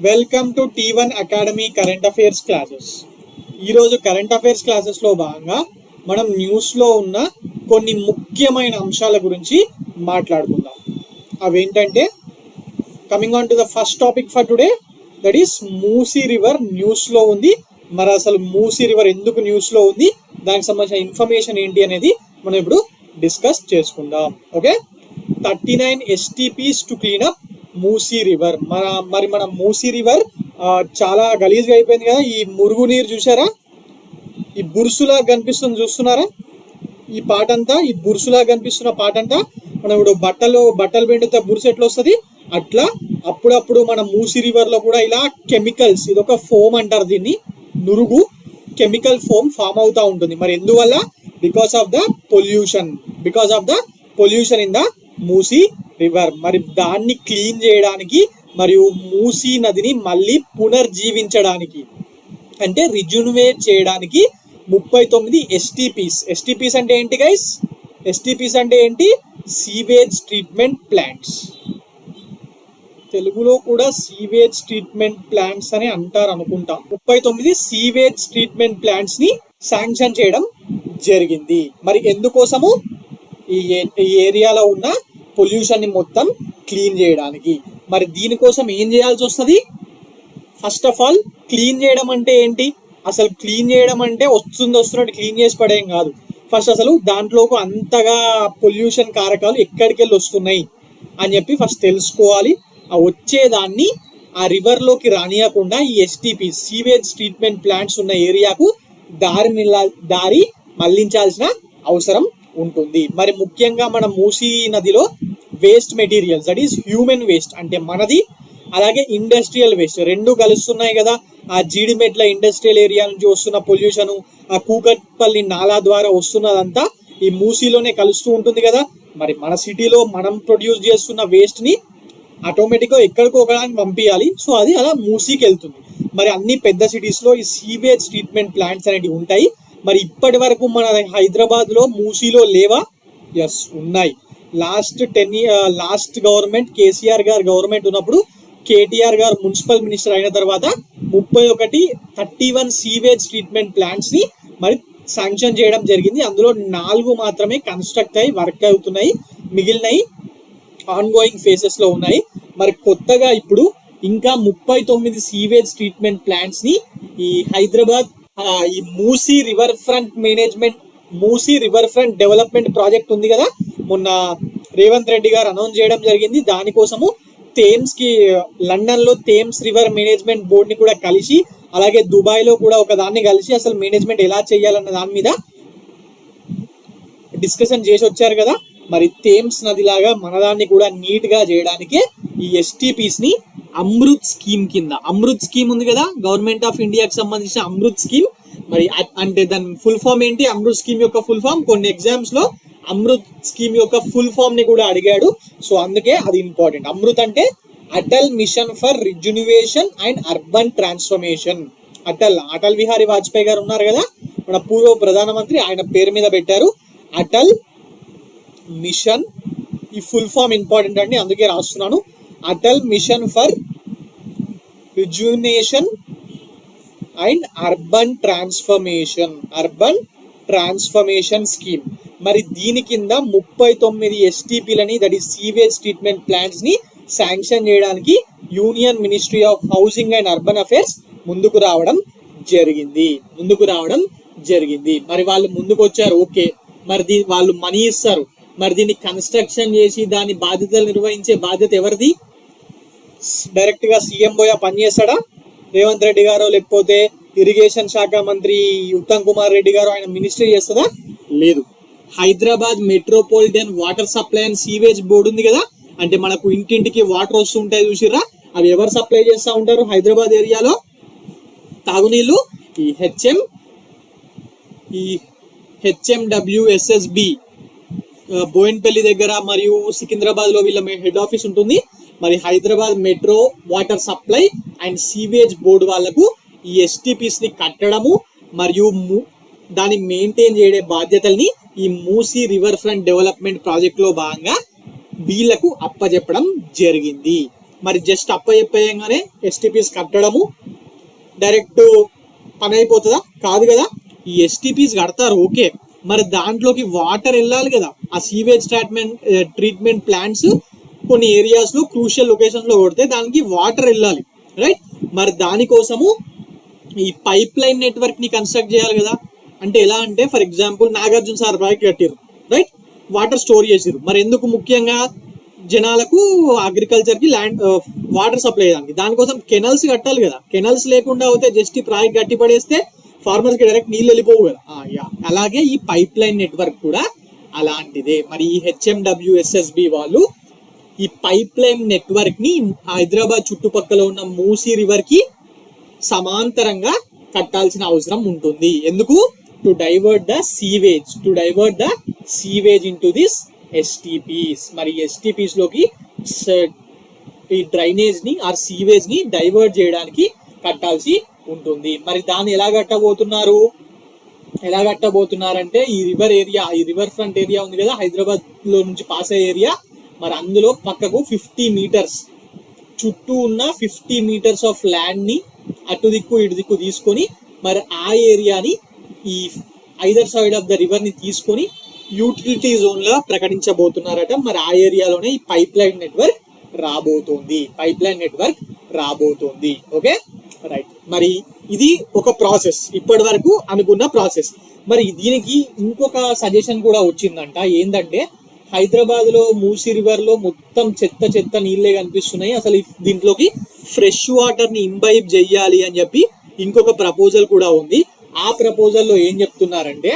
Welcome to T1 academy current affairs classes. ఈరోజు current affairs క్లాసెస్లో భాగంగా మనం న్యూస్లో ఉన్న కొన్ని ముఖ్యమైన అంశాల గురించి మాట్లాడుకుందాం. అవేంటంటే coming on to the first topic for today, that is Musi river న్యూస్లో ఉంది. మరి అసలు మూసీ రివర్ ఎందుకు న్యూస్లో ఉంది, దానికి సంబంధించిన ఇన్ఫర్మేషన్ ఏంటి అనేది మనం ఇప్పుడు డిస్కస్ చేసుకుందాం. Okay, 39 STPs to clean up Musi river. మన మూసీ రివర్ చాలా గలీజ్గా అయిపోయింది కదా. ఈ మురుగు నీరు చూసారా, ఈ బురుసులా కనిపిస్తుంది, చూస్తున్నారా? ఈ పాట అంతా, ఈ బురుసులా కనిపిస్తున్న పాట అంతా మనం ఇప్పుడు బట్టలు పిండితే బురుసు ఎట్లా వస్తుంది, అట్లా అప్పుడప్పుడు మన మూసీ రివర్లో కూడా ఇలా కెమికల్స్, ఇదొక ఫోమ్ అంటారు దీన్ని, నురుగు కెమికల్ ఫోమ్ ఫామ్ అవుతూ ఉంటుంది. మరి ఎందువల్ల? Because of the pollution in the Musi river. మరి దాన్ని క్లీన్ చేయడానికి మరియు మూసీ నదిని మళ్ళీ పునర్జీవించడానికి, అంటే రిజ్యూనివేట్ చేయడానికి 39 STPs అంటే ఏంటి గైస్? STPs అంటే ఏంటి? Sewage treatment plants. తెలుగులో కూడా సీవేజ్ ట్రీట్మెంట్ ప్లాంట్స్ అని అంటారు అనుకుంటా. 39 సీవేజ్ ట్రీట్మెంట్ ప్లాంట్స్ ని శాంక్షన్ చేయడం జరిగింది. మరి ఎందుకోసము? ఈ ఏరియాలో ఉన్న పొల్యూషన్ ని మొత్తం క్లీన్ చేయడానికి. మరి దీనికోసం ఏం చేయాల్సి వస్తుంది? ఫస్ట్ ఆఫ్ ఆల్, క్లీన్ చేయడం అంటే ఏంటి? అసలు క్లీన్ చేయడం అంటే వస్తున్నట్టు క్లీన్ చేసి పడేం కాదు. ఫస్ట్ అసలు దాంట్లోకి అంతగా పొల్యూషన్ కారకాలు ఎక్కడికి వెళ్ళి వస్తున్నాయి అని చెప్పి ఫస్ట్ తెలుసుకోవాలి. ఆ వచ్చేదాన్ని ఆ రివర్లోకి రానియకుండా ఈ STP సీవేజ్ ట్రీట్మెంట్ ప్లాంట్స్ ఉన్న ఏరియాకు దారి మళ్లించాల్సిన అవసరం ఉంటుంది. మరి ముఖ్యంగా మన మూసీ నదిలో waste materials, that is human waste అంటే మనది, అలాగే ఇండస్ట్రియల్ వేస్ట్ రెండు కలుస్తున్నాయి కదా. ఆ జీడిమెట్ల ఇండస్ట్రియల్ ఏరియా నుంచి వస్తున్న పొల్యూషన్, ఆ కూకట్పల్లి నాలా ద్వారా వస్తున్నదంతా ఈ మూసీలోనే కలుస్తూ ఉంటుంది కదా. మరి మన సిటీలో మనం ప్రొడ్యూస్ చేస్తున్న వేస్ట్ ని ఆటోమేటిక్గా ఎక్కడికో ఒకడానికి పంపించాలి. సో అది అలా మూసీకి వెళ్తుంది. మరి అన్ని పెద్ద సిటీస్లో ఈ సీవేజ్ ట్రీట్మెంట్ ప్లాంట్స్ అనేవి ఉంటాయి. మరి ఇప్పటి వరకు మన హైదరాబాద్లో మూసీలో లేవా? ఎస్, ఉన్నాయి. లాస్ట్ గవర్నమెంట్, కేసీఆర్ గారు గవర్నమెంట్ ఉన్నప్పుడు, కేటీఆర్ గారు మున్సిపల్ మినిస్టర్ అయిన తర్వాత 31 సీవేజ్ ట్రీట్మెంట్ ప్లాంట్స్ ని మరి శాంక్షన్ చేయడం జరిగింది. అందులో 4 మాత్రమే కన్స్ట్రక్ట్ అయ్యి వర్క్ అవుతున్నాయి, మిగిలినవి ఆన్గోయింగ్ ఫేసెస్ లో ఉన్నాయి. మరి కొత్తగా ఇప్పుడు ఇంకా 39 సీవేజ్ ట్రీట్మెంట్ ప్లాంట్స్ ని ఈ హైదరాబాద్ ఈ Musi river front development project ఉంది కదా, మొన్న రేవంత్ రెడ్డి గారు అనౌన్స్ చేయడం జరిగింది. దానికోసము లండన్ లో థేమ్స్ రివర్ మేనేజ్మెంట్ బోర్డ్ ని కూడా కలిసి, అలాగే దుబాయ్ లో కూడా ఒక దాన్ని కలిసి అసలు మేనేజ్మెంట్ ఎలా చేయాలన్న దాని మీద డిస్కషన్ చేసి వచ్చారు కదా. మరి థేమ్స్ నదిలాగా మనదాన్ని కూడా నీట్ గా చేయడానికి ఈ STPs ని అమృత్ స్కీమ్ కింద, అమృత్ స్కీమ్ ఉంది కదా గవర్నమెంట్ ఆఫ్ ఇండియాకి సంబంధించిన అమృత్ స్కీమ్. మరి అంటే దాని ఫుల్ ఫామ్ ఏంటి? అమృత్ స్కీమ్ యొక్క ఫుల్ ఫామ్ కొన్ని ఎగ్జామ్స్ లో అమృత్ స్కీమ్ యొక్క ఫుల్ ఫామ్ ని కూడా అడిగాడు. సో అందుకే అది ఇంపార్టెంట్. అమృత్ అంటే Atal mission for rejuvenation and urban transformation. Atal Bihari Vajpayee garu ఉన్నారు కదా, మన పూర్వ ప్రధానమంత్రి, ఆయన పేరు మీద పెట్టారు అటల్ మిషన్. ఈ ఫుల్ ఫామ్ ఇంపార్టెంట్ అండి, అందుకే రాస్తున్నాను. Atal mission for rejuvenation and urban transformation scheme. మరి దీని కింద 39 STPలని, that is sewage treatment plants ని శాంక్షన్ చేయడానికి union ministry of housing and urban affairs ముందుకు రావడం జరిగింది. మరి వాళ్ళు ముందుకు వచ్చారు, ఓకే. మరి వాళ్ళు మనీ ఇస్తారు. మరి దీన్ని కన్స్ట్రక్షన్ చేసి దాని బాధ్యతలు నిర్వహించే బాధ్యత ఎవరిది? డైరెక్ట్ గా సీఎం పోయా పనిచేస్తాడా? రేవంత్ రెడ్డి గారు, లేకపోతే ఇరిగేషన్ శాఖ మంత్రి ఉత్తమ్ కుమార్ రెడ్డి గారు ఆయన మినిస్ట్రీ చేస్తుందా? లేదు. Hyderabad metropolitan water supply and sewage board ఉంది కదా, అంటే మనకు ఇంటింటికి వాటర్ వస్తుంటాయి చూసిర్రా, అవి ఎవరు సప్లై చేస్తూ ఉంటారు హైదరాబాద్ ఏరియాలో? తాగునీళ్ళు ఈ HMWSSB బోయిన్పల్లి దగ్గర మరియు సికింద్రాబాద్ లో వీళ్ళ హెడ్ ఆఫీస్ ఉంటుంది. మరి Hyderabad metro water supply and sewage board వాళ్లకు ఈ STPs ని కట్టడము మరియు దాన్ని మెయింటైన్ చేయడే బాధ్యతల్ని ఈ Musi river front development project లో భాగంగా వీళ్లకు అప్పచెప్పడం జరిగింది. మరి జస్ట్ చెప్పగానే ఎస్టీపీస్ కట్టడము డైరెక్ట్ పని అయిపోతుందా? కాదు కదా. ఈ ఎస్టీపీస్ కడతారు ఓకే, మరి దాంట్లోకి వాటర్ వెళ్ళాలి కదా. ఆ సీవేజ్ ట్రీట్మెంట్ ప్లాంట్స్ కొన్ని ఏరియాస్ లో క్రూషియల్ లొకేషన్స్ లో కొడితే దానికి వాటర్ వెళ్ళాలి, రైట్. మరి దానికోసము ఈ పైప్ లైన్ నెట్వర్క్ ని కన్స్ట్రక్ట్ చేయాలి కదా. అంటే ఎలా అంటే for example Nagarjuna sir project కట్టారు, రైట్, వాటర్ స్టోర్ చేసారు. మరి ఎందుకు? ముఖ్యంగా జనాలకు అగ్రికల్చర్ కి ల్యాండ్ వాటర్ సప్లై చేయడానికి. దానికోసం కెనల్స్ కట్టాలి కదా. కెనల్స్ లేకుండా అయితే జస్ట్ ఈ ప్రాజెక్ట్ కట్టి పడేస్తే ఫార్మర్స్ కి డైరెక్ట్ నీళ్ళు వెళ్ళిపోవు కదా. అలాగే ఈ పైప్ లైన్ నెట్వర్క్ కూడా అలాంటిదే. మరి ఈ హెచ్ఎండబ్ల్యూఎస్ఎస్బి వాళ్ళు ఈ పైప్ లైన్ నెట్వర్క్ ని హైదరాబాద్ చుట్టుపక్కల ఉన్న మూసీ రివర్ కి సమాంతరంగా కట్టాల్సిన అవసరం ఉంటుంది. ఎందుకు? To divert the sewage into this STPs. మరి ఎస్టీపీస్ లోకి ఈ డ్రైనేజ్ ని ఆర్ సీవేజ్ ని డైవర్ట్ చేయడానికి కట్టాల్సి ఉంటుంది. మరి దాన్ని ఎలా కట్టబోతున్నారంటే ఈ రివర్ ఫ్రంట్ ఏరియా ఉంది కదా, హైదరాబాద్ లో నుంచి పాస్ అయ్యే ఏరియా, మరి అందులో పక్కకు 50 మీటర్స్ చుట్టూ ఉన్న 50 మీటర్స్ ఆఫ్ ల్యాండ్ ని అటు దిక్కు ఇటు దిక్కు తీసుకొని మరి ఆ ఏరియాని ఈ either side of the river ని తీసుకొని యూటిలిటీ జోన్ గా ప్రకటించబోతున్నారట. మరి ఆ ఏరియాలోనే ఈ పైప్ లైన్ నెట్వర్క్ రాబోతోంది. Okay, right. మరి ఇది ఒక ప్రాసెస్, ఇప్పటి వరకు అనుకున్న ప్రాసెస్. మరి దీనికి ఇంకొక సజెషన్ కూడా వచ్చిందంట. ఏంటంటే హైదరాబాద్ లో మూసీ రివర్ లో మొత్తం చెత్త నీళ్ళే కనిపిస్తున్నాయి, అసలు దీంట్లోకి ఫ్రెష్ వాటర్ ని ఇంబైబ్ చెయ్యాలి అని చెప్పి ఇంకొక ప్రపోజల్ కూడా ఉంది. ఆ ప్రపోజల్ లో ఏం చెప్తున్నారంటే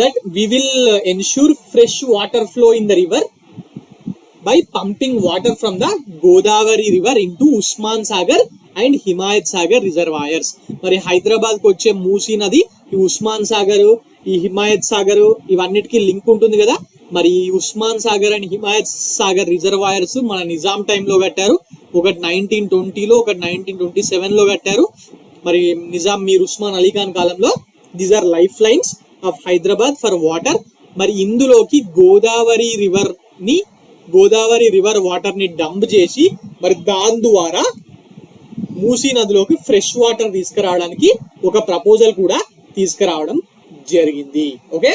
that we will ensure fresh water flow in the river by pumping water from the Godavari river into Usman Sagar and Himayat Sagar reservoirs. మరి హైదరాబాద్ కు వచ్చే మూసీ నది ఈ ఉస్మాన్ సాగర్, ఈ హిమాయత్ సాగర్ ఇవన్నిటికీ లింక్ ఉంటుంది కదా. మరి ఈ ఉస్మాన్ సాగర్ అండ్ హిమాయత్ సాగర్ రిజర్వాయర్స్ మన నిజాం టైంలో కట్టారు. ఒకటి 1920లో, ఒకటి 1927లో కట్టారు. మరి నిజాం మీర్ ఉస్మాన్ అలీ ఖాన్ కాలంలో. These are life lines of Hyderabad for water. మరి ఇందులోకి గోదావరి రివర్ వాటర్ ని డంప్ చేసి మరి దాని ద్వారా మూసీ నదిలోకి ఫ్రెష్ వాటర్ తీసుకురావడానికి ఒక ప్రపోజల్ కూడా తీసుకురావడం జరిగింది. ఓకే,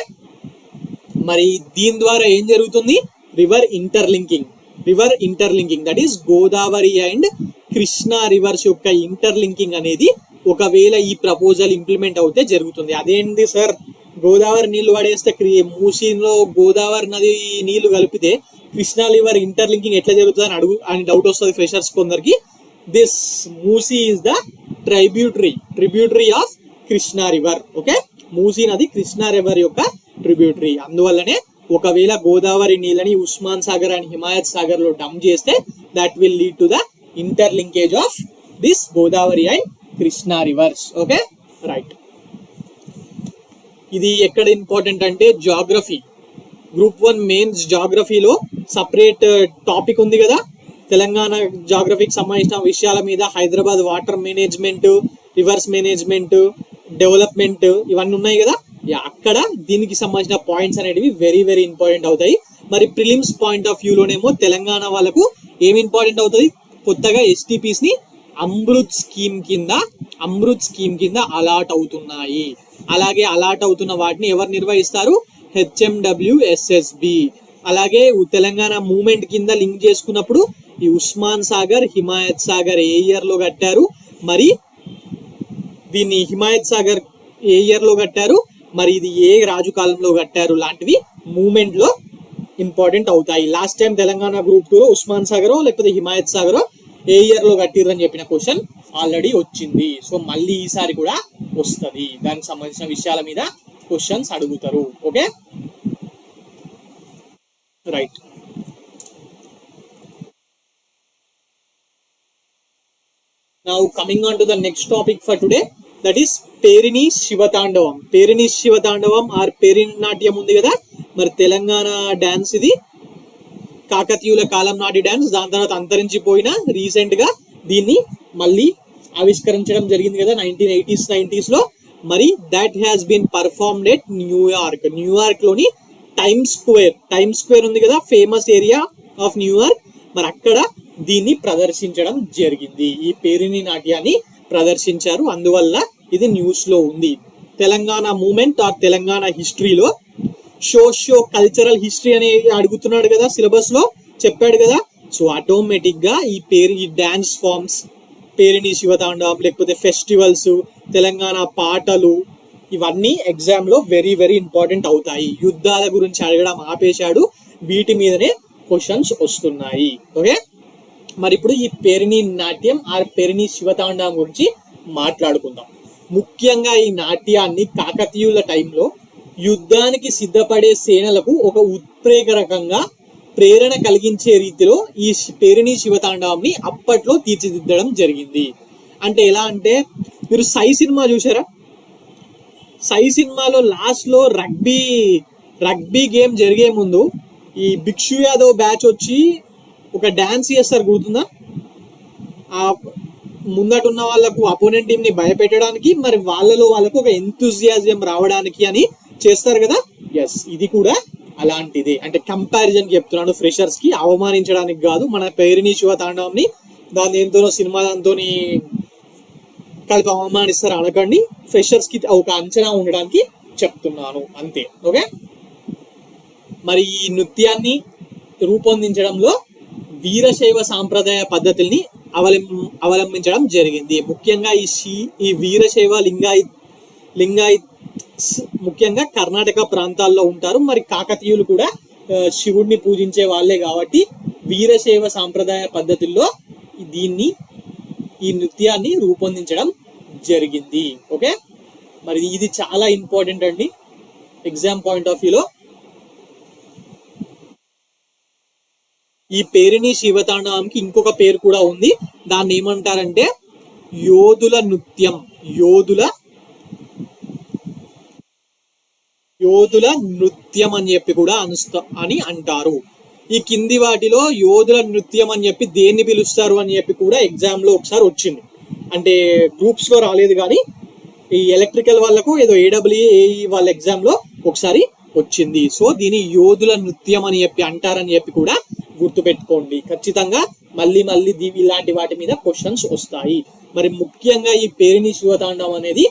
మరి దీని ద్వారా ఏం జరుగుతుంది? River interlinking that is Godavari and Krishna reverse యొక్క ఇంటర్లింకింగ్ అనేది ఒకవేళ ఈ ప్రపోజల్ ఇంప్లిమెంట్ అవుతే జరుగుతుంది. అదేంటి సార్, గోదావరి నీళ్లు పడేస్తే మూసీలో గోదావరి నది నీళ్లు కలిపితే కృష్ణా రివర్ ఇంటర్లింకింగ్ ఎట్లా జరుగుతుంది అని డౌట్ వస్తుంది ఫ్రెషర్స్ కొందరికి. This Musi is the tributary of Krishna river. Okay, Musi నది కృష్ణా రివర్ యొక్క ట్రిబ్యూటరీ. అందువల్లనే ఒకవేళ గోదావరి నీళ్ళని ఉస్మాన్ సాగర్ అండ్ హిమాయత్ సాగర్ లో డంప్ చేస్తే that will lead to the interlinkage of this Godavari and Krishna rivers. Okay, right. ఇది ఎక్కడ ఇంపార్టెంట్ అంటే జాగ్రఫీ, గ్రూప్ 1 మెయిన్స్ జాగ్రఫీలో సపరేట్ టాపిక్ ఉంది కదా. తెలంగాణ జాగ్రఫీకి సంబంధించిన విషయాల మీద Hyderabad water management, rivers management, development ఇవన్నీ ఉన్నాయి కదా. అక్కడ దీనికి సంబంధించిన పాయింట్స్ అనేటివి వెరీ వెరీ ఇంపార్టెంట్ అవుతాయి. మరి ప్రిలిమ్స్ పాయింట్ ఆఫ్ వ్యూ లోనేమో తెలంగాణ వాళ్ళకు ఏమి ఇంపార్టెంట్ అవుతుంది? కొత్తగా ఎస్టీపీస్ ని అమృత్ స్కీమ్ కింద అలాట్ అవుతున్నాయి. అలాగే అలాట్ అవుతున్న వాటిని ఎవరు నిర్వహిస్తారు? హెచ్ఎండబ్ల్యూఎస్ఎస్బి. అలాగే తెలంగాణ మూవ్మెంట్ కింద లింక్ చేసుకున్నప్పుడు ఈ ఉస్మాన్ సాగర్, హిమాయత్ సాగర్ ఏ ఇయర్ లో కట్టారు, మరి దీన్ని హిమాయత్ సాగర్ ఏ ఇయర్ లో కట్టారు, మరి ఇది ఏ రాజు కాలంలో కట్టారు లాంటివి మూవ్మెంట్ లో ఇంపార్టెంట్ అవుతాయి. లాస్ట్ టైం తెలంగాణ గ్రూప్ 2లో ఉస్మాన్ సాగరో లేకపోతే హిమాయత్ సాగరో ఏ ఇయర్ లో కట్టిర్రని చెప్పిన క్వశ్చన్ ఆల్రెడీ వచ్చింది. సో మళ్ళీ ఈసారి కూడా వస్తుంది. దానికి సంబంధించిన విషయాల మీద క్వశ్చన్స్ అడుగుతారు. Okay, right. Now coming on to the next topic for today, that is Perini Shivatandavam. Perini Shivatandavam or Perini Natyam ఉంది కదా, మరి తెలంగాణ డాన్స్ ఇది. కాకతీయుల కాలం నాటి డాన్స్. దాని తర్వాత అంతరించిపోయిన రీసెంట్ గా దీన్ని మళ్ళీ ఆవిష్కరించడం జరిగింది కదా 1980s 90s లో. మరి that has been performed at న్యూయార్క్ లోని టైమ్స్ స్క్వేర్ ఉంది కదా, ఫేమస్ ఏరియా ఆఫ్ న్యూయార్క్. మరి అక్కడ దీన్ని ప్రదర్శించడం జరిగింది. ఈ పేరిణి నాట్యాన్ని ప్రదర్శించారు, అందువల్ల ఇది న్యూస్ లో ఉంది. తెలంగాణ మూమెంట్ ఆర్ తెలంగాణ హిస్టరీలో సోషియో కల్చరల్ హిస్టరీ అని అడుగుతున్నాడు కదా, సిలబస్ లో చెప్పాడు కదా. సో ఆటోమేటిక్ గా ఈ డాన్స్ ఫార్మ్స్, పేరిణి శివతాండవం, లేకపోతే ఫెస్టివల్స్, తెలంగాణ పాటలు, ఇవన్నీ ఎగ్జామ్ లో వెరీ వెరీ ఇంపార్టెంట్ అవుతాయి. యుద్ధాల గురించి అడగడం ఆపేశాడు, వీటి మీదనే క్వశ్చన్స్ వస్తున్నాయి. ఓకే, మరి ఇప్పుడు ఈ పేరిణి నాట్యం ఆ పేరిణి శివతాండవం గురించి మాట్లాడుకుందాం. ముఖ్యంగా ఈ నాట్యాన్ని కాకతీయుల టైంలో యుద్ధానికి సిద్ధపడే సేనలకు ఒక ఉత్ప్రేరకంగా ప్రేరణ కలిగించే రీతిలో ఈ పేరిణి శివతాండవంని అప్పట్లో తీర్చిదిద్దడం జరిగింది. అంటే ఎలా అంటే, మీరు సై సినిమా చూసారా? సై సినిమాలో లాస్ట్ లో రగ్బీ గేమ్ జరిగే ముందు ఈ భిక్షు యాదవ్ బ్యాచ్ వచ్చి ఒక డాన్స్ చేస్తారు, గుర్తుందా? ఆ ముందటున్న వాళ్ళకు అపోనెంట్ టీం ని భయపెట్టడానికి, మరి వాళ్ళకు ఒక ఎంతూజియాజం రావడానికి అని చేస్తారు కదా. ఎస్, ఇది కూడా అలాంటిదే. అంటే కంపారిజన్ చెప్తున్నాను, ఫ్రెషర్స్ కి అవమానించడానికి కాదు. మన పేరిణి శివతాండవంని దాని ఎంతోనో సినిమా దాంతో కలిపి అవమానిస్తారు అనకండి. ఫ్రెషర్స్ కి ఒక అంచనా ఉండడానికి చెప్తున్నాను అంతే. ఓకే, మరి ఈ నృత్యాన్ని రూపొందించడంలో వీరశైవ సాంప్రదాయ పద్ధతుల్ని అవలంబించడం జరిగింది. ముఖ్యంగా ఈ వీరశైవ లింగాయత్ ముఖ్యంగా కర్ణాటక ప్రాంతాల్లో ఉంటారు. మరి కాకతీయులు కూడా శివుడిని పూజించే వాళ్ళే కాబట్టి వీరశైవ సాంప్రదాయ పద్ధతుల్లో ఈ నృత్యాన్ని రూపొందించడం జరిగింది. ఓకే, మరి ఇది చాలా ఇంపార్టెంట్ అండి ఎగ్జామ్ పాయింట్ ఆఫ్ వ్యూలో. ఈ పేరిణి శివతాండవంకి ఇంకొక పేరు కూడా ఉంది. దాన్ని ఏమంటారంటే యోధుల నృత్యం. యోధుల నృత్యం అని చెప్పి కూడా అని అంటారు. ఈ కింది వాటిలో యోధుల నృత్యం అని చెప్పి దేన్ని పిలుస్తారు అని చెప్పి కూడా ఎగ్జామ్ లో ఒకసారి వచ్చింది. అంటే గ్రూప్స్ లో రాలేదు, కానీ ఈ ఎలక్ట్రికల్ వాళ్ళకు ఏదో AEE వాళ్ళ ఎగ్జామ్ లో ఒకసారి వచ్చింది. సో దీని యోధుల నృత్యం అని చెప్పి అంటారని చెప్పి కూడా గుర్తుపెట్టుకోండి. ఖచ్చితంగా మళ్ళీ ఇలాంటి వాటి మీద క్వశ్చన్స్ వస్తాయి. మరి ముఖ్యంగా ఈ పేరిణి శివతాండవం అనేది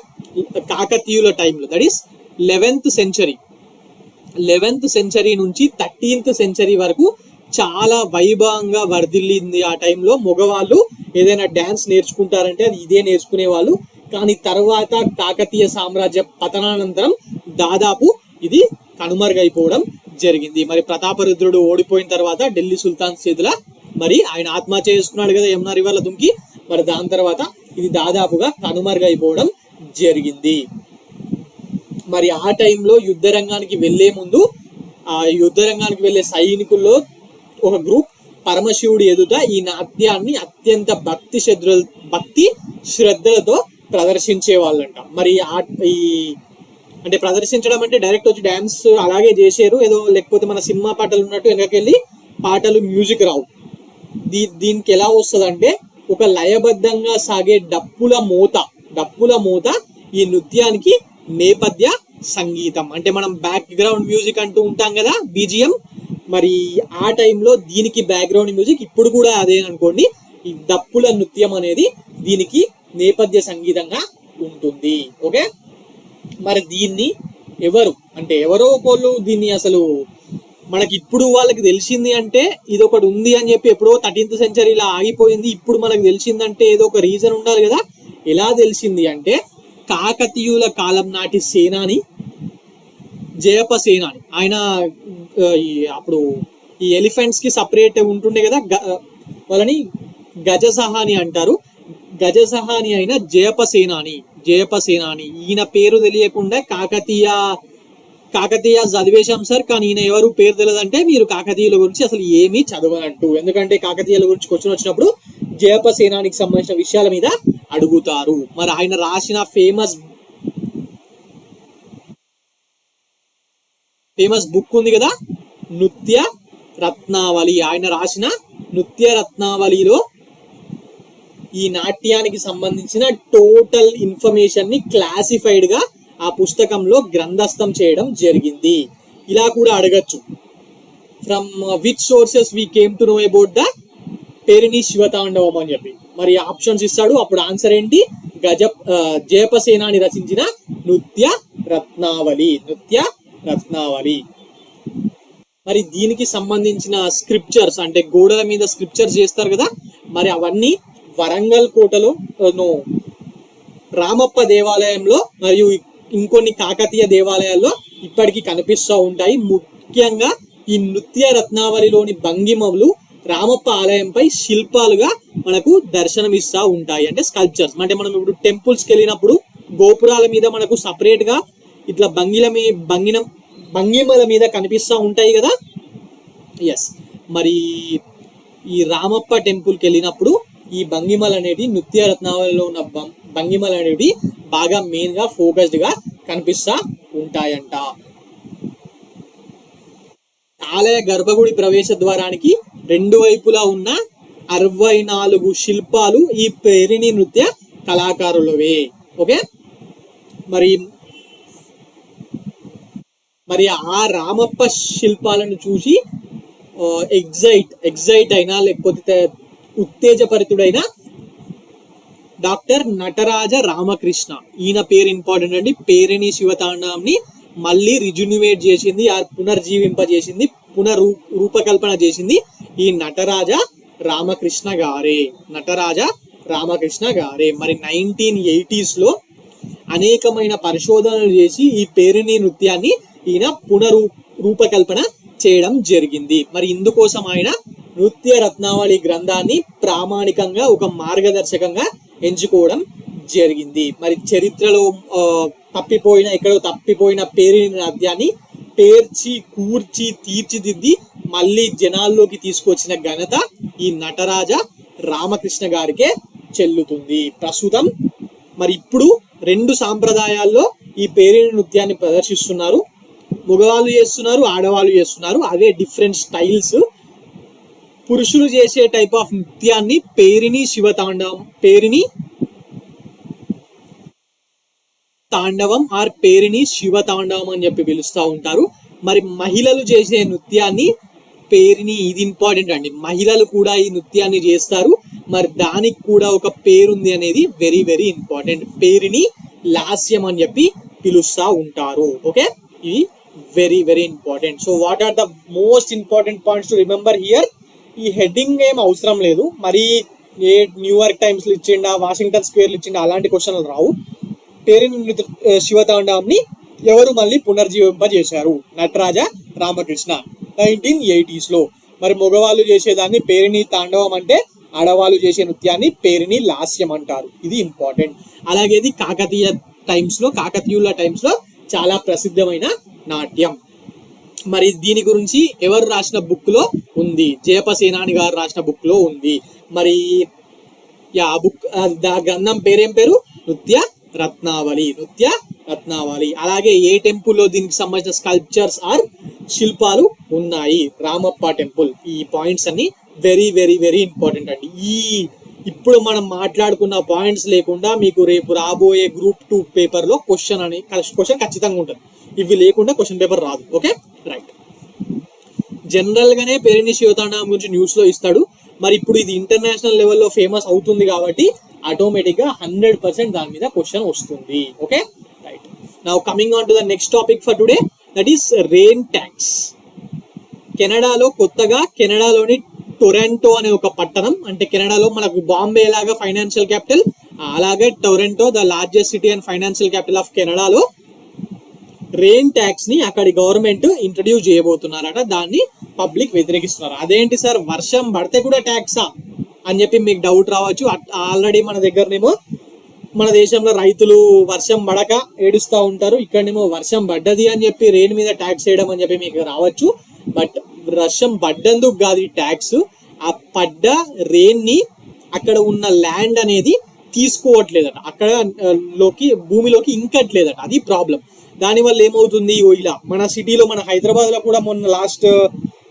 కాకతీయుల టైంలో, దట్ ఈస్ 11th సెంచరీ నుంచి 13th సెంచరీ వరకు చాలా వైభవంగా వర్ధిల్లింది. ఆ టైంలో మగవాళ్ళు ఏదైనా డాన్స్ నేర్చుకుంటారంటే అది ఇదే నేర్చుకునే వాళ్ళు. కానీ తర్వాత కాకతీయ సామ్రాజ్య పతనానంతరం దాదాపు ఇది కనుమరుగైపోవడం జరిగింది. మరి ప్రతాపరుద్రుడు ఓడిపోయిన తర్వాత ఢిల్లీ సుల్తాన్ చేతుల మరి ఆయన ఆత్మహత్య చేసుకున్నాడు కదా యమునా రివర్ల దుంకి. మరి దాని తర్వాత ఇది దాదాపుగా కనుమరుగైపోవడం జరిగింది. మరి ఆ టైంలో యుద్ధ రంగానికి వెళ్లే ముందు ఆ యుద్ధ రంగానికి వెళ్లే సైనికుల్లో ఒక గ్రూప్ పరమశివుడి ఎదుట ఈ నాట్యాన్ని అత్యంత భక్తి శ్రద్ధలతో ప్రదర్శించే వాళ్ళంట. మరి అంటే ప్రదర్శించడం అంటే డైరెక్ట్ వచ్చి డాన్స్ అలాగే చేశారు ఏదో, లేకపోతే మన సినిమా పాటలు ఉన్నట్టు వెనకెళ్ళి పాటలు మ్యూజిక్ రావు. దీనికి ఎలా వస్తుంది అంటే ఒక లయబద్ధంగా సాగే డప్పుల మూత ఈ నృత్యానికి నేపథ్య సంగీతం. అంటే మనం బ్యాక్ గ్రౌండ్ మ్యూజిక్ అంటూ ఉంటాం కదా, BGM. మరి ఆ టైంలో దీనికి బ్యాక్గ్రౌండ్ మ్యూజిక్ ఇప్పుడు కూడా అదే అనుకోండి. ఈ డప్పుల నృత్యం అనేది దీనికి నేపథ్య సంగీతంగా ఉంటుంది. ఓకే, మరి దీన్ని ఎవరో ఒకళ్ళు దీన్ని అసలు మనకి ఇప్పుడు వాళ్ళకి తెలిసింది అంటే ఇది ఒకటి ఉంది అని చెప్పి ఎప్పుడో 13th సెంచరీలా ఆగిపోయింది. ఇప్పుడు మనకు తెలిసిందంటే ఏదో ఒక రీజన్ ఉండాలి కదా. ఎలా తెలిసింది అంటే కాకతీయుల కాలం నాటి సేనాని జయప సేనాని, ఆయన అప్పుడు ఈ ఎలిఫెంట్స్ కి సపరేట్ ఉంటుండే కదా, వాళ్ళని గజసహాని అంటారు. గజసహాని అయిన జయప సేనాని ఈయన పేరు తెలియకుండా కాకతీయ చదివేశాం సార్, కానీ ఈయన ఎవరు పేరు తెలియదంటే మీరు కాకతీయుల గురించి అసలు ఏమీ చదవనట్టు. ఎందుకంటే కాకతీయుల గురించి క్వశ్చన్ వచ్చినప్పుడు జయప సేనానికి సంబంధించిన విషయాల మీద అడుగుతారు. మరి ఆయన రాసిన ఫేమస్ బుక్ ఉంది కదా, నృత్య రత్నావళి. ఆయన రాసిన నృత్య రత్నావళిలో ఈ నాట్యానికి సంబంధించిన టోటల్ ఇన్ఫర్మేషన్ ని క్లాసిఫైడ్ గా ఆ పుస్తకంలో గ్రంథస్థం చేయడం జరిగింది. ఇలా కూడా అడగచ్చు, from which sources we came to know about the Perini Sivatandavam అని చెప్పి. మరి ఆప్షన్స్ ఇస్తాడు, అప్పుడు ఆన్సర్ ఏంటి? జయపసేనాని రచించిన నృత్య రత్నావళి. మరి దీనికి సంబంధించిన స్క్రిప్చర్స్ అంటే గోడల మీద స్క్రిప్చర్స్ చేస్తారు కదా, మరి అవన్నీ వరంగల్ కోటలో రామప్ప దేవాలయంలో మరియు ఇంకొన్ని కాకతీయ దేవాలయాల్లో ఇప్పటికీ కనిపిస్తూ ఉంటాయి. ముఖ్యంగా ఈ నృత్య రత్నావళిలోని భంగిమలు రామప్ప ఆలయంపై శిల్పాలుగా మనకు దర్శనమిస్తూ ఉంటాయి, అంటే స్కల్ప్చర్స్. అంటే మనం ఇప్పుడు టెంపుల్స్కి వెళ్ళినప్పుడు గోపురాల మీద మనకు సపరేట్ గా ఇట్లా భంగిమల మీద కనిపిస్తూ ఉంటాయి కదా. ఎస్, మరి ఈ రామప్ప టెంపుల్కి వెళ్ళినప్పుడు ఈ భంగిమలు అనేవి, నృత్య రత్నావళిలో ఉన్న భంగిమలు అనేవి బాగా మెయిన్ గా ఫోకస్డ్ గా కనిపిస్తా ఉంటాయంట. ఆలయ గర్భగుడి ప్రవేశ ద్వారానికి 2 వైపులా ఉన్న 64 శిల్పాలు ఈ పేరిణి నృత్య కళాకారులవే. ఓకే, మరి ఆ రామప్ప శిల్పాలను చూసి ఎగ్జైట్ అయినా లేకపోతే ఉత్తేజపరితుడైన డాక్టర్ నటరాజ రామకృష్ణ, ఈయన పేరు ఇంపార్టెంట్ అండి. పేరిణి శివతాండవంని మళ్ళీ రిజునివేట్ చేసింది, పునర్జీవింపజేసింది, రూపకల్పన చేసింది ఈ నటరాజ రామకృష్ణ గారే. మరి 1980s లో అనేకమైన పరిశోధనలు చేసి ఈ పేరిణి నృత్యాన్ని ఈయన రూపకల్పన చేయడం జరిగింది. మరి ఇందుకోసం ఆయన నృత్య రత్నావళి గ్రంథాన్ని ప్రామాణికంగా ఒక మార్గదర్శకంగా ఎంచుకోవడం జరిగింది. మరి చరిత్రలో ఎక్కడో తప్పిపోయిన పేరిణి నృత్యాన్ని పేర్చి కూర్చి తీర్చిదిద్ది మళ్ళీ జనాల్లోకి తీసుకొచ్చిన ఘనత ఈ నటరాజ రామకృష్ణ గారికే చెల్లుతుంది. ప్రస్తుతం మరి ఇప్పుడు 2 సాంప్రదాయాల్లో ఈ పేరిణి నృత్యాన్ని ప్రదర్శిస్తున్నారు. మగవాళ్ళు చేస్తున్నారు, ఆడవాళ్ళు చేస్తున్నారు. అవే డిఫరెంట్ స్టైల్స్. పురుషులు చేసే టైప్ ఆఫ్ నృత్యాన్ని పేరిణి తాండవం ఆర్ పేరిణి శివతాండవం అని చెప్పి పిలుస్తూ ఉంటారు. మరి మహిళలు చేసే నృత్యాన్ని పేరిణి, ఇది ఇంపార్టెంట్ అండి, మహిళలు కూడా ఈ నృత్యాన్ని చేస్తారు. మరి దానికి కూడా ఒక పేరుంది అనేది వెరీ వెరీ ఇంపార్టెంట్. పేరిణి లాస్యం అని చెప్పి పిలుస్తూ ఉంటారు. ఓకే, ఇది very very important. So what are the most important points to remember here? ఈ హెడ్డింగ్ ఏం అవసరం లేదు, మరి ఏ న్యూయార్క్ టైమ్స్ ఇచ్చిండా, వాషింగ్టన్ స్క్వేర్లు ఇచ్చిండా అలాంటి క్వశ్చన్లు రావు. పేరిణి శివతాండవంని ఎవరు మళ్ళీ పునర్జీవింపజేశారు? నటరాజ రామకృష్ణ 1980s లో. మరి మగవాళ్ళు చేసేదాన్ని పేరిణి తాండవం అంటే, ఆడవాళ్ళు చేసే నృత్యాన్ని పేరిణి లాస్యం అంటారు. ఇది ఇంపార్టెంట్. అలాగే ఇది కాకతీయుల టైమ్స్ లో చాలా ప్రసిద్ధమైన నాట్యం. మరి దీని గురించి ఎవరు రాసిన బుక్ లో ఉంది? జయపసేనాని గారు రాసిన బుక్ లో ఉంది. మరి ఆ గ్రంథం పేరేం పేరు? నృత్య రత్నావళి. అలాగే ఏ టెంపుల్లో దీనికి సంబంధించిన స్కల్ప్చర్స్ ఆర్ శిల్పాలు ఉన్నాయి? రామప్ప టెంపుల్. ఈ పాయింట్స్ అన్ని వెరీ వెరీ వెరీ ఇంపార్టెంట్ అండి. ఇప్పుడు మనం మాట్లాడుకున్న పాయింట్స్ లేకుండా మీకు రేపు రాబోయే గ్రూప్ 2 పేపర్ లో క్వశ్చన్ ఖచ్చితంగా ఉంటుంది. ఇవి లేకుండా క్వశ్చన్ పేపర్ రాదు. Okay, right. జనరల్ గానే పేరిణి శివతాండవం గురించి న్యూస్ లో ఇస్తాడు. మరి ఇప్పుడు ఇది ఇంటర్నేషనల్ లెవెల్లో ఫేమస్ అవుతుంది కాబట్టి ఆటోమేటిక్ గా 100% దాని మీద క్వశ్చన్ వస్తుంది. Okay, right. Now coming on to the next topic for today, that is rain tax. కెనడాలోని టొరంటో అనే ఒక పట్టణం, అంటే కెనడాలో మనకు బాంబే లాగా ఫైనాన్షియల్ క్యాపిటల్, అలాగే Toronto the largest city and financial capital of కెనడాలో రెయిన్ ట్యాక్స్ ని అక్కడి గవర్నమెంట్ ఇంట్రడ్యూస్ చేయబోతున్నారట. దాన్ని పబ్లిక్ వ్యతిరేకిస్తున్నారు. అదేంటి సార్, వర్షం పడితే కూడా ట్యాక్సా అని చెప్పి మీకు డౌట్ రావచ్చు. ఆల్రెడీ మన దగ్గరనేమో మన దేశంలో రైతులు వర్షం పడక ఏడుస్తూ ఉంటారు. ఇక్కడనేమో వర్షం పడ్డది అని చెప్పి రెయిన్ మీద ట్యాక్స్ వేయడం అని చెప్పి మీకు రావచ్చు. బట్ వర్షం పడ్డందుకు కాదు ఈ ట్యాక్స్, ఆ పడ్డ రెయిన్ ని అక్కడ ఉన్న ల్యాండ్ అనేది తీసుకోవట్లేదట, అక్కడ భూమిలోకి ఇంకట్లేదట. అది ప్రాబ్లం. దానివల్ల ఏమవుతుంది, ఇలా మన సిటీలో, మన హైదరాబాద్ లో కూడా మొన్న లాస్ట్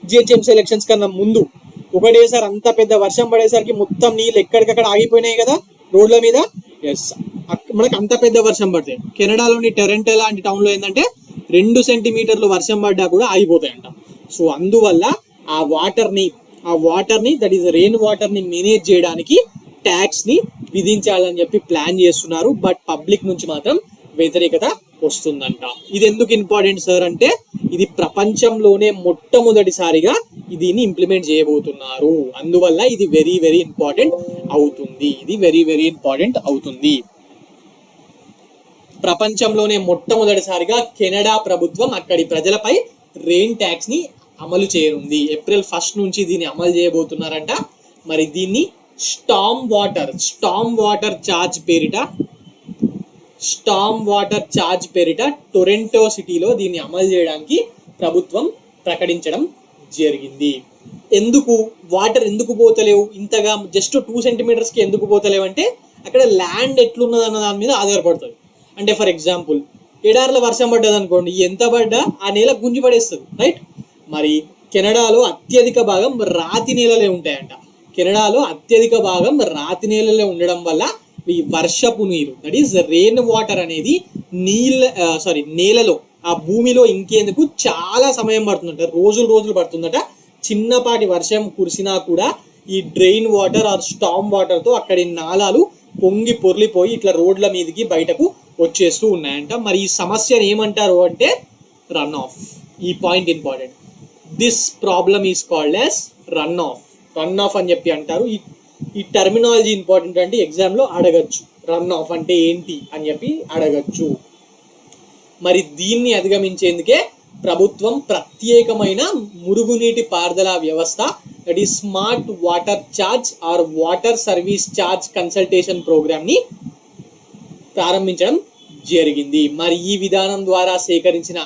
జిహెచ్ఎంసీ ఎలక్షన్స్ కన్నా ముందు ఒకటేసారి అంత పెద్ద వర్షం పడేసరికి మొత్తం నీళ్ళు ఎక్కడికక్కడ ఆగిపోయినాయి కదా రోడ్ల మీద. ఎస్, మనకు అంత పెద్ద వర్షం పడితే కెనడాలోని టొరంటో లాంటి టౌన్ లో ఏంటంటే 2 సెంటీమీటర్లు వర్షం పడ్డా కూడా ఆగిపోతాయంట. సో అందువల్ల ఆ వాటర్ ని ఆ వాటర్ ని, దట్ ఈస్ రెయిన్ వాటర్ ని మేనేజ్ చేయడానికి ట్యాక్స్ ని విధించాలని చెప్పి ప్లాన్ చేస్తున్నారు. బట్ పబ్లిక్ నుంచి మాత్రం వ్యతిరేకత వస్తుందంట. ఇది ఎందుకు ఇంపార్టెంట్ సార్ అంటే, ఇది ప్రపంచంలోనే మొట్టమొదటిసారిగా దీన్ని ఇంప్లిమెంట్ చేయబోతున్నారు. అందువల్ల ఇది వెరీ వెరీ ఇంపార్టెంట్ అవుతుంది. ఇది వెరీ వెరీ ఇంపార్టెంట్ అవుతుంది. ప్రపంచంలోనే మొట్టమొదటిసారిగా కెనడా ప్రభుత్వం అక్కడి ప్రజలపై రెయిన్ ట్యాక్స్ ని అమలు చేయనుంది. April 1 నుంచి దీన్ని అమలు చేయబోతున్నారంట. మరి దీన్ని స్టామ్ వాటర్ చార్జ్ పేరిట టొరంటో సిటీలో దీన్ని అమలు చేయడానికి ప్రభుత్వం ప్రకటించడం జరిగింది. ఎందుకు వాటర్ ఎందుకు పోతలేవు ఇంతగా, జస్ట్ 2 సెంటీమీటర్స్ కి ఎందుకు పోతలేవు అంటే, అక్కడ ల్యాండ్ ఎట్లున్నది అన్న దాని మీద ఆధారపడుతుంది. అంటే ఫర్ ఎగ్జాంపుల్ ఎడార్ల వర్షం పడ్డది అనుకోండి, ఎంత పడ్డా ఆ నేల గుంజి పడేస్తుంది, రైట్? మరి కెనడాలో అత్యధిక భాగం రాతి నేలలే ఉంటాయంట. కెనడాలో అత్యధిక భాగం రాతి నేలలే ఉండడం వల్ల ఈ వర్షపు నీరు, దట్ ఈస్ రెయిన్ వాటర్ అనేది నేలలో, ఆ భూమిలో ఇంకేందుకు చాలా సమయం పడుతుందట, రోజులు పడుతుందట. చిన్నపాటి వర్షం కురిసినా కూడా ఈ drain water or storm water తో అక్కడి నాలాలు పొంగి పొర్లిపోయి ఇట్లా రోడ్ల మీదకి బయటకు వచ్చేస్తూ ఉన్నాయంట. మరి ఈ సమస్యను ఏమంటారు అంటే రన్ ఆఫ్. ఈ point important. This problem is called as run of అని చెప్పి అంటారు. ఈ టర్మినాలజీ ఇంపార్టెంట్ అంటే ఎగ్జామ్ లో అడగచ్చు. రన్ ఆఫ్ అంటే ఏంటి అని చెప్పి అడగచ్చు. మరి దీన్ని అధిగమించేందుకే ప్రభుత్వం ప్రత్యేకమైన మురుగునీటి పారుదల వ్యవస్థ, that is smart water charge or water service charge consultation program ని ప్రారంభించడం జరిగింది. మరి ఈ విధానం ద్వారా సేకరించిన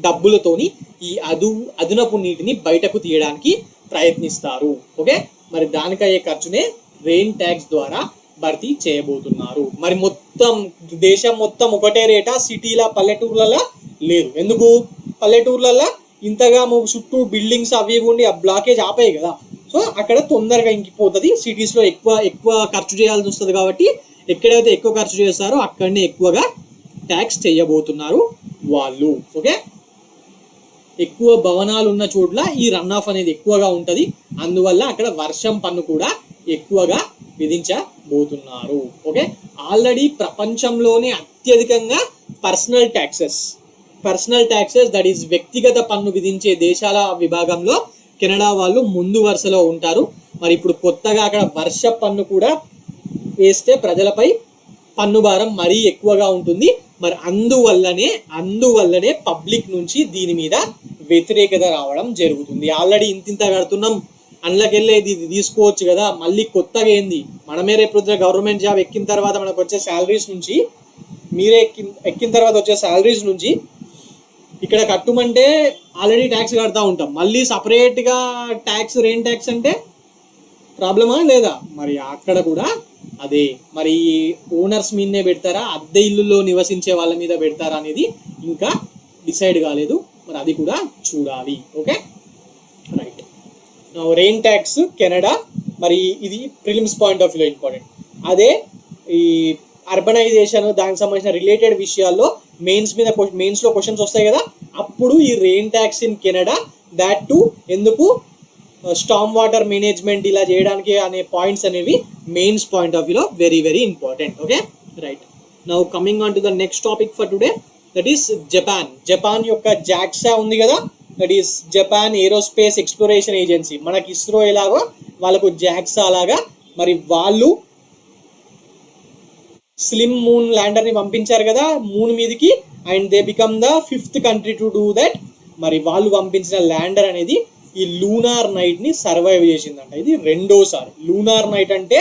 డబ్బులతోని ఈ అదనపు నీటిని బయటకు తీయడానికి ప్రయత్నిస్తారు. ఓకే, మరి దానికయ్యే ఖర్చునే రెయిన్ ట్యాక్స్ ద్వారా భర్తీ చేయబోతున్నారు. మరి దేశం మొత్తం ఒకటే రేటా, సిటీల పల్లెటూర్లలో లేదు. ఎందుకు? పల్లెటూర్లలో ఇంతగా చుట్టూ బిల్డింగ్స్ అవి ఉండి ఆ బ్లాకేజ్ ఆపాయి కదా, సో అక్కడ తొందరగా ఇంకిపోతుంది. సిటీస్ లో ఎక్కువ ఖర్చు చేయాల్సి వస్తుంది కాబట్టి ఎక్కడైతే ఎక్కువ ఖర్చు చేస్తారో అక్కడనే ఎక్కువగా ట్యాక్స్ చేయబోతున్నారు వాళ్ళు. ఓకే, ఎక్కువ భవనాలు ఉన్న చోట్ల ఈ రన్ ఆఫ్ అనేది ఎక్కువగా ఉంటది. అందువల్ల అక్కడ వర్షం పన్ను కూడా ఎక్కువగా విధించబోతున్నారు. ఓకే, ఆల్రెడీ ప్రపంచంలోనే అత్యధికంగా పర్సనల్ ట్యాక్సెస్ దట్ ఈస్ వ్యక్తిగత పన్ను విధించే దేశాల విభాగంలో కెనడా వాళ్ళు ముందు వరుసలో ఉంటారు. మరి ఇప్పుడు కొత్తగా అక్కడ వర్ష పన్ను కూడా వేస్తే ప్రజలపై పన్ను భారం మరీ ఎక్కువగా ఉంటుంది. మరి అందువల్లనే పబ్లిక్ నుంచి దీని మీద వ్యతిరేకత రావడం జరుగుతుంది. ఆల్రెడీ ఇంత కడుతున్నాం, అందులోకెళ్ళేది ఇది తీసుకోవచ్చు కదా, మళ్ళీ కొత్తగా ఏంది? మనమే రేపు గవర్నమెంట్ జాబ్ ఎక్కిన తర్వాత మనకు వచ్చే శాలరీస్ నుంచి, మీరే ఎక్కిన తర్వాత వచ్చే శాలరీస్ నుంచి ఇక్కడ కట్టుమంటే ఆల్రెడీ ట్యాక్స్ కడతా ఉంటాం, మళ్ళీ సపరేట్గా ట్యాక్స్, రెయిన్ ట్యాక్స్ అంటే ప్రాబ్లమా లేదా? మరి అక్కడ కూడా అదే. మరి ఓనర్స్ మీదనే పెడతారా, అద్దె ఇల్లులో నివసించే వాళ్ళ మీద పెడతారా అనేది ఇంకా డిసైడ్ కాలేదు. మరి అది కూడా చూడాలి. Okay, right. Rain tax Canada, మరి ఇది ప్రిలిమ్స్ పాయింట్ ఆఫ్ వ్యూలో ఇంపార్టెంట్. అదే ఈ అర్బనైజేషన్, దానికి సంబంధించిన రిలేటెడ్ విషయాల్లో మెయిన్స్ లో క్వశ్చన్స్ వస్తాయి కదా, అప్పుడు ఈ rain tax in Canada, that to ఎందుకు స్టామ్ వాటర్ మేనేజ్మెంట్ ఇలా చేయడానికి అనే పాయింట్స్ అనేవి మెయిన్స్ పాయింట్ ఆఫ్ వ్యూలో very very important. Okay, right. Now coming on to the next topic for today, that is Japan యొక్క జాక్సా ఉంది కదా, that is Japan aerospace exploration agency. మనకి ఇస్రో ఎలాగో వాళ్ళకు జాక్సా లాగా, మరి వాళ్ళు స్లిమ్ మూన్ ల్యాండర్ ని పంపించారు కదా మూన్ మీదకి, and they become the 5th country to do that. మరి వాళ్ళు పంపించిన ల్యాండర్ అనేది ఈ లూనార్ నైట్ ని సర్వైవ్ చేసిందంట. ఇది రెండోసారి. లూనార్ నైట్ అంటే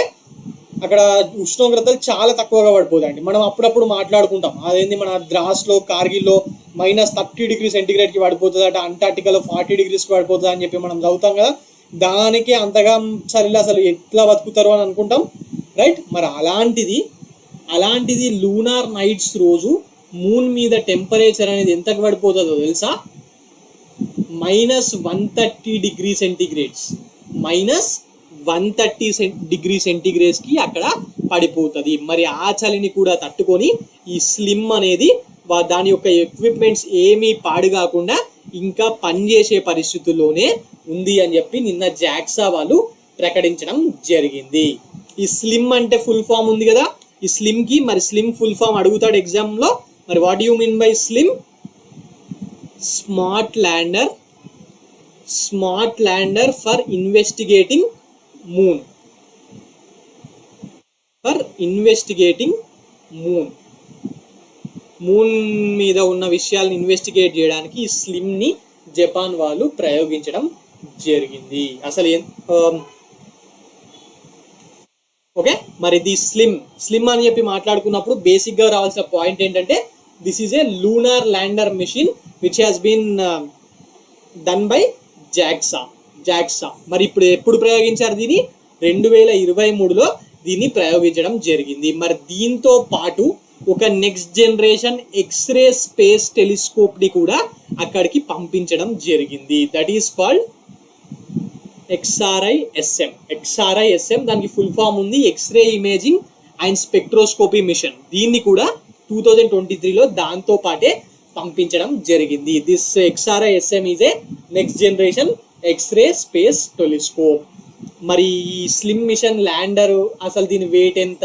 అక్కడ ఉష్ణోగ్రతలు చాలా తక్కువగా పడిపోతాయండి. మనం అప్పుడప్పుడు మాట్లాడుకుంటాం, అదేంది మన ద్రాస్లో, కార్గిల్లో -30°C కి పడిపోతుందట, అంటార్టికాలో 40°C కి పడిపోతుంది అని చెప్పి మనం చదువుతాం కదా. దానికి అంతగా చలిలో అసలు ఎట్లా బతుకుతారు అని అనుకుంటాం, రైట్? మరి అలాంటిది లూనార్ నైట్స్ రోజు మూన్ మీద టెంపరేచర్ అనేది ఎంతకు పడిపోతుందో తెలుసా? -130°C, -130°C కి అక్కడ పడిపోతుంది. మరి ఆ చలిని కూడా తట్టుకొని ఈ స్లిమ్ అనేది దాని యొక్క ఎక్విప్మెంట్స్ ఏమీ పాడు కాకుండా ఇంకా పనిచేసే పరిస్థితుల్లోనే ఉంది అని చెప్పి నిన్న జాక్సా వాళ్ళు ప్రకటించడం జరిగింది. ఈ స్లిమ్ అంటే ఫుల్ ఫామ్ ఉంది కదా, ఈ స్లిమ్ కి మరి స్లిమ్ ఫుల్ ఫామ్ అడుగుతాడు ఎగ్జామ్ లో. మరి what you mean by slim? Smart lander for investigating moon. Moon మీద ఉన్న విషయాలను ఇన్వెస్టిగేట్ చేయడానికి ఈ స్లిమ్ ని జపాన్ వాళ్ళు ప్రయోగించడం జరిగింది. అసలు ఓకే, మరి ది స్లిమ్ అని చెప్పి మాట్లాడుకున్నప్పుడు బేసిక్ గా రావాల్సిన పాయింట్ ఏంటంటే this is a lunar lander mission which has been done by JAXA. మరి ఇప్పుడు ఎప్పుడు ప్రయోగించారు దీన్ని? 2023లో దీన్ని ప్రయోగించడం జరిగింది. మరి దీంతో పాటు ఒక next generation x-ray space telescope ని కూడా అక్కడికి పంపించడం జరిగింది. That is called XRISM. దానికి ఫుల్ ఫామ్ ఉంది x-ray imaging and spectroscopy mission. దీన్ని కూడా 2023లో దాంతో పాటే పంపించడం జరిగింది. This XRISM is a next generation x-ray space telescope. మరి ఈ స్లిమ్ మిషన్ ల్యాండర్ అసలు దీని వెయిట్ ఎంత,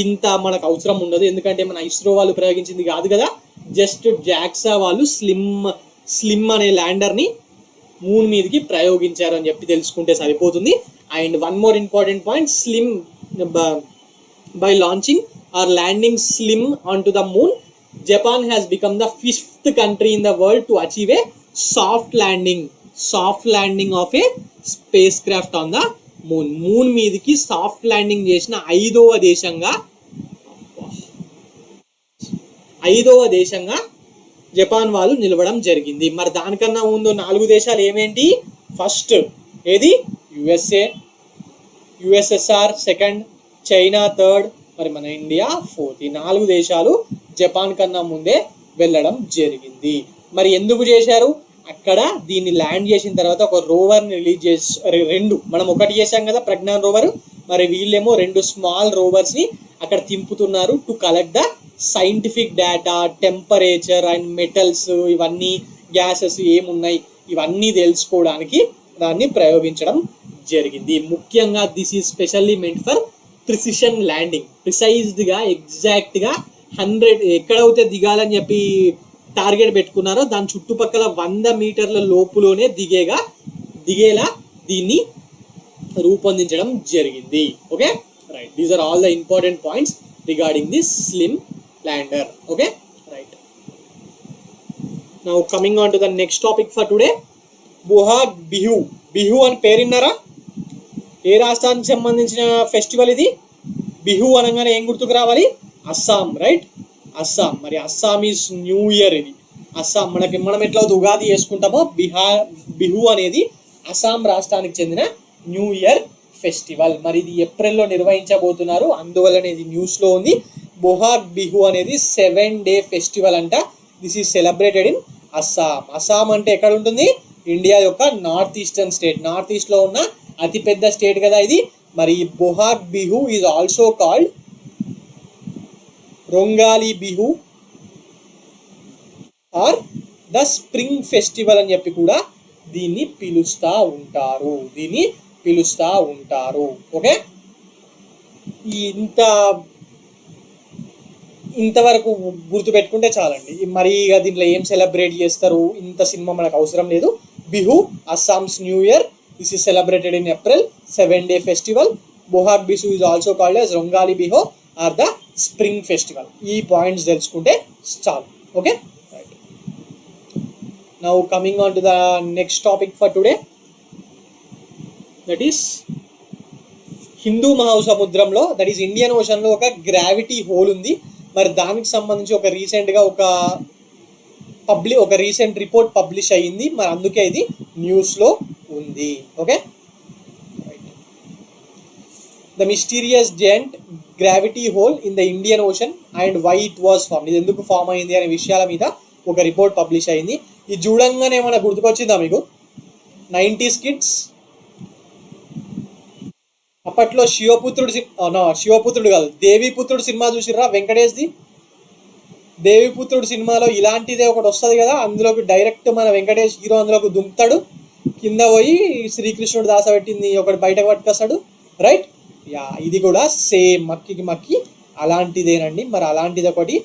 ఇంత మనకు అవసరం ఉండదు, ఎందుకంటే మన ఇస్రో వాళ్ళు ప్రయోగించింది కాదు కదా. జస్ట్ జాక్సా వాళ్ళు స్లిమ్ అనే ల్యాండర్ ని మూన్ మీదకి ప్రయోగించారు అని చెప్పి తెలుసుకుంటే సరిపోతుంది. And one more important point, SLIM by launching or landing SLIM on to the moon, Japan has become the 5th country in the world to achieve a soft landing of a spacecraft on the moon. Moon మీదకి soft landing చేసిన 5వ దేశంగా Japan వాళ్ళు నిలవడం జరిగింది. మరి దానికన్నా ముందు 4 దేశాలు ఏమేంటి? ఫస్ట్ ఏది? USSR, సెకండ్ చైనా, థర్డ్ మరి మన ఇండియా ఫోర్త్. ఈ 4 దేశాలు జపాన్ కన్నా ముందే వెళ్ళడం జరిగింది. మరి ఎందుకు చేశారు? అక్కడ దీన్ని ల్యాండ్ చేసిన తర్వాత ఒక రోవర్ని రిలీజ్ చేసి, 2 మనం ఒకటి చేశాం కదా ప్రజ్ఞాన్ రోవర్, మరి వీళ్ళేమో 2 స్మాల్ రోవర్స్ ని అక్కడ తింపుతున్నారు to collect the scientific data, temperature and metals, ఇవన్నీ గ్యాసెస్ ఏమున్నాయి ఇవన్నీ తెలుసుకోవడానికి దాన్ని ప్రయోగించడం జరిగింది. ముఖ్యంగా this is specially meant for precision landing. Precised గా ఎగ్జాక్ట్ గా 100 ఎక్కడైతే దిగాలని చెప్పి టార్గెట్ పెట్టుకున్నారో దాని చుట్టుపక్కల 100 మీటర్ల లోపులోనే దిగేలా దీన్ని రూపొందించడం జరిగింది. Okay right, these are all the important points regarding this SLIM lander. Okay right, now coming on to the next topic for today, Bohag Bihu అని పేరున్నారా? ఏ రాష్ట్రానికి సంబంధించిన ఫెస్టివల్ ఇది? బిహు అనగానే ఏం గుర్తుకు రావాలి? అస్సాం, రైట్? అస్సాం. మరి అస్సామీస్ న్యూ ఇయర్ ఇది. అస్సాం మనం ఎట్లా ఉగాది చేసుకుంటామో బిహు అనేది అస్సాం రాష్ట్రానికి చెందిన న్యూ ఇయర్ ఫెస్టివల్. మరి ఇది ఏప్రిల్లో నిర్వహించబోతున్నారు, అందువల్లనే ఇది న్యూస్ లో ఉంది. బొహాగ్ బిహు అనేది 7-day ఫెస్టివల్ అంట. This is celebrated in Assam. Assam అంటే ఎక్కడ ఉంటుంది? ఇండియా యొక్క north eastern state, north east లో ఉన్న అతిపెద్ద స్టేట్ కదా ఇది. మరి Bohag Bihu is also called Rongali Bihu or the spring festival అని చెప్పి కూడా దీన్ని పిలుస్తా ఉంటారు. ఓకే, ఇంతవరకు గుర్తుపెట్టుకుంటే చాలండి. మరి ఇక దీంట్లో ఏం సెలబ్రేట్ చేస్తారు, ఇంత సినిమా మనకు అవసరం లేదు. Bihu, Assam's new year, this is celebrated in April, 7-day festival. Bohag Bihu is also called as Rongali Bihu or the spring festival. ఈ పాయింట్స్ తెలుసుకుంటే చాలు. Okay right, now coming on to the next topic for today, that is హిందూ మహాసముద్రంలో, that is Indian ocean లో ఒక gravity whole ఉంది. మరి దానికి సంబంధించి ఒక రీసెంట్ రిపోర్ట్ పబ్లిష్ అయ్యింది. మరి అందుకే ఇది న్యూస్ లో ఉంది. Okay, the mysterious giant gravity hole in the Indian Ocean and why it was form. ఇది ఎందుకు ఫామ్ అయింది అనే విషయాల మీద ఒక రిపోర్ట్ పబ్లిష్ అయింది. ఇది చూడంగానే ఏమైనా గుర్తుకొచ్చిందా మీకు? 90s కిడ్స్ అప్పట్లో శివపుత్రుడు కాదు, దేవీపుత్రుడు సినిమా చూసిర్రా? వెంకటేష్ది. దేవిపుత్రుడు సినిమాలో ఇలాంటిదే ఒకటి వస్తుంది కదా, అందులోకి డైరెక్ట్ మన వెంకటేష్ హీరో అందులోకి దుంకుతాడు, కింద పోయి శ్రీకృష్ణుడు దాసపెట్టింది ఒకటి బయటకు పట్టుకొస్తాడు, రైట్. యా, ఇది కూడా సేమ్ మక్కికి మక్కి అలాంటిదేనండి. మరి అలాంటిది ఒకటి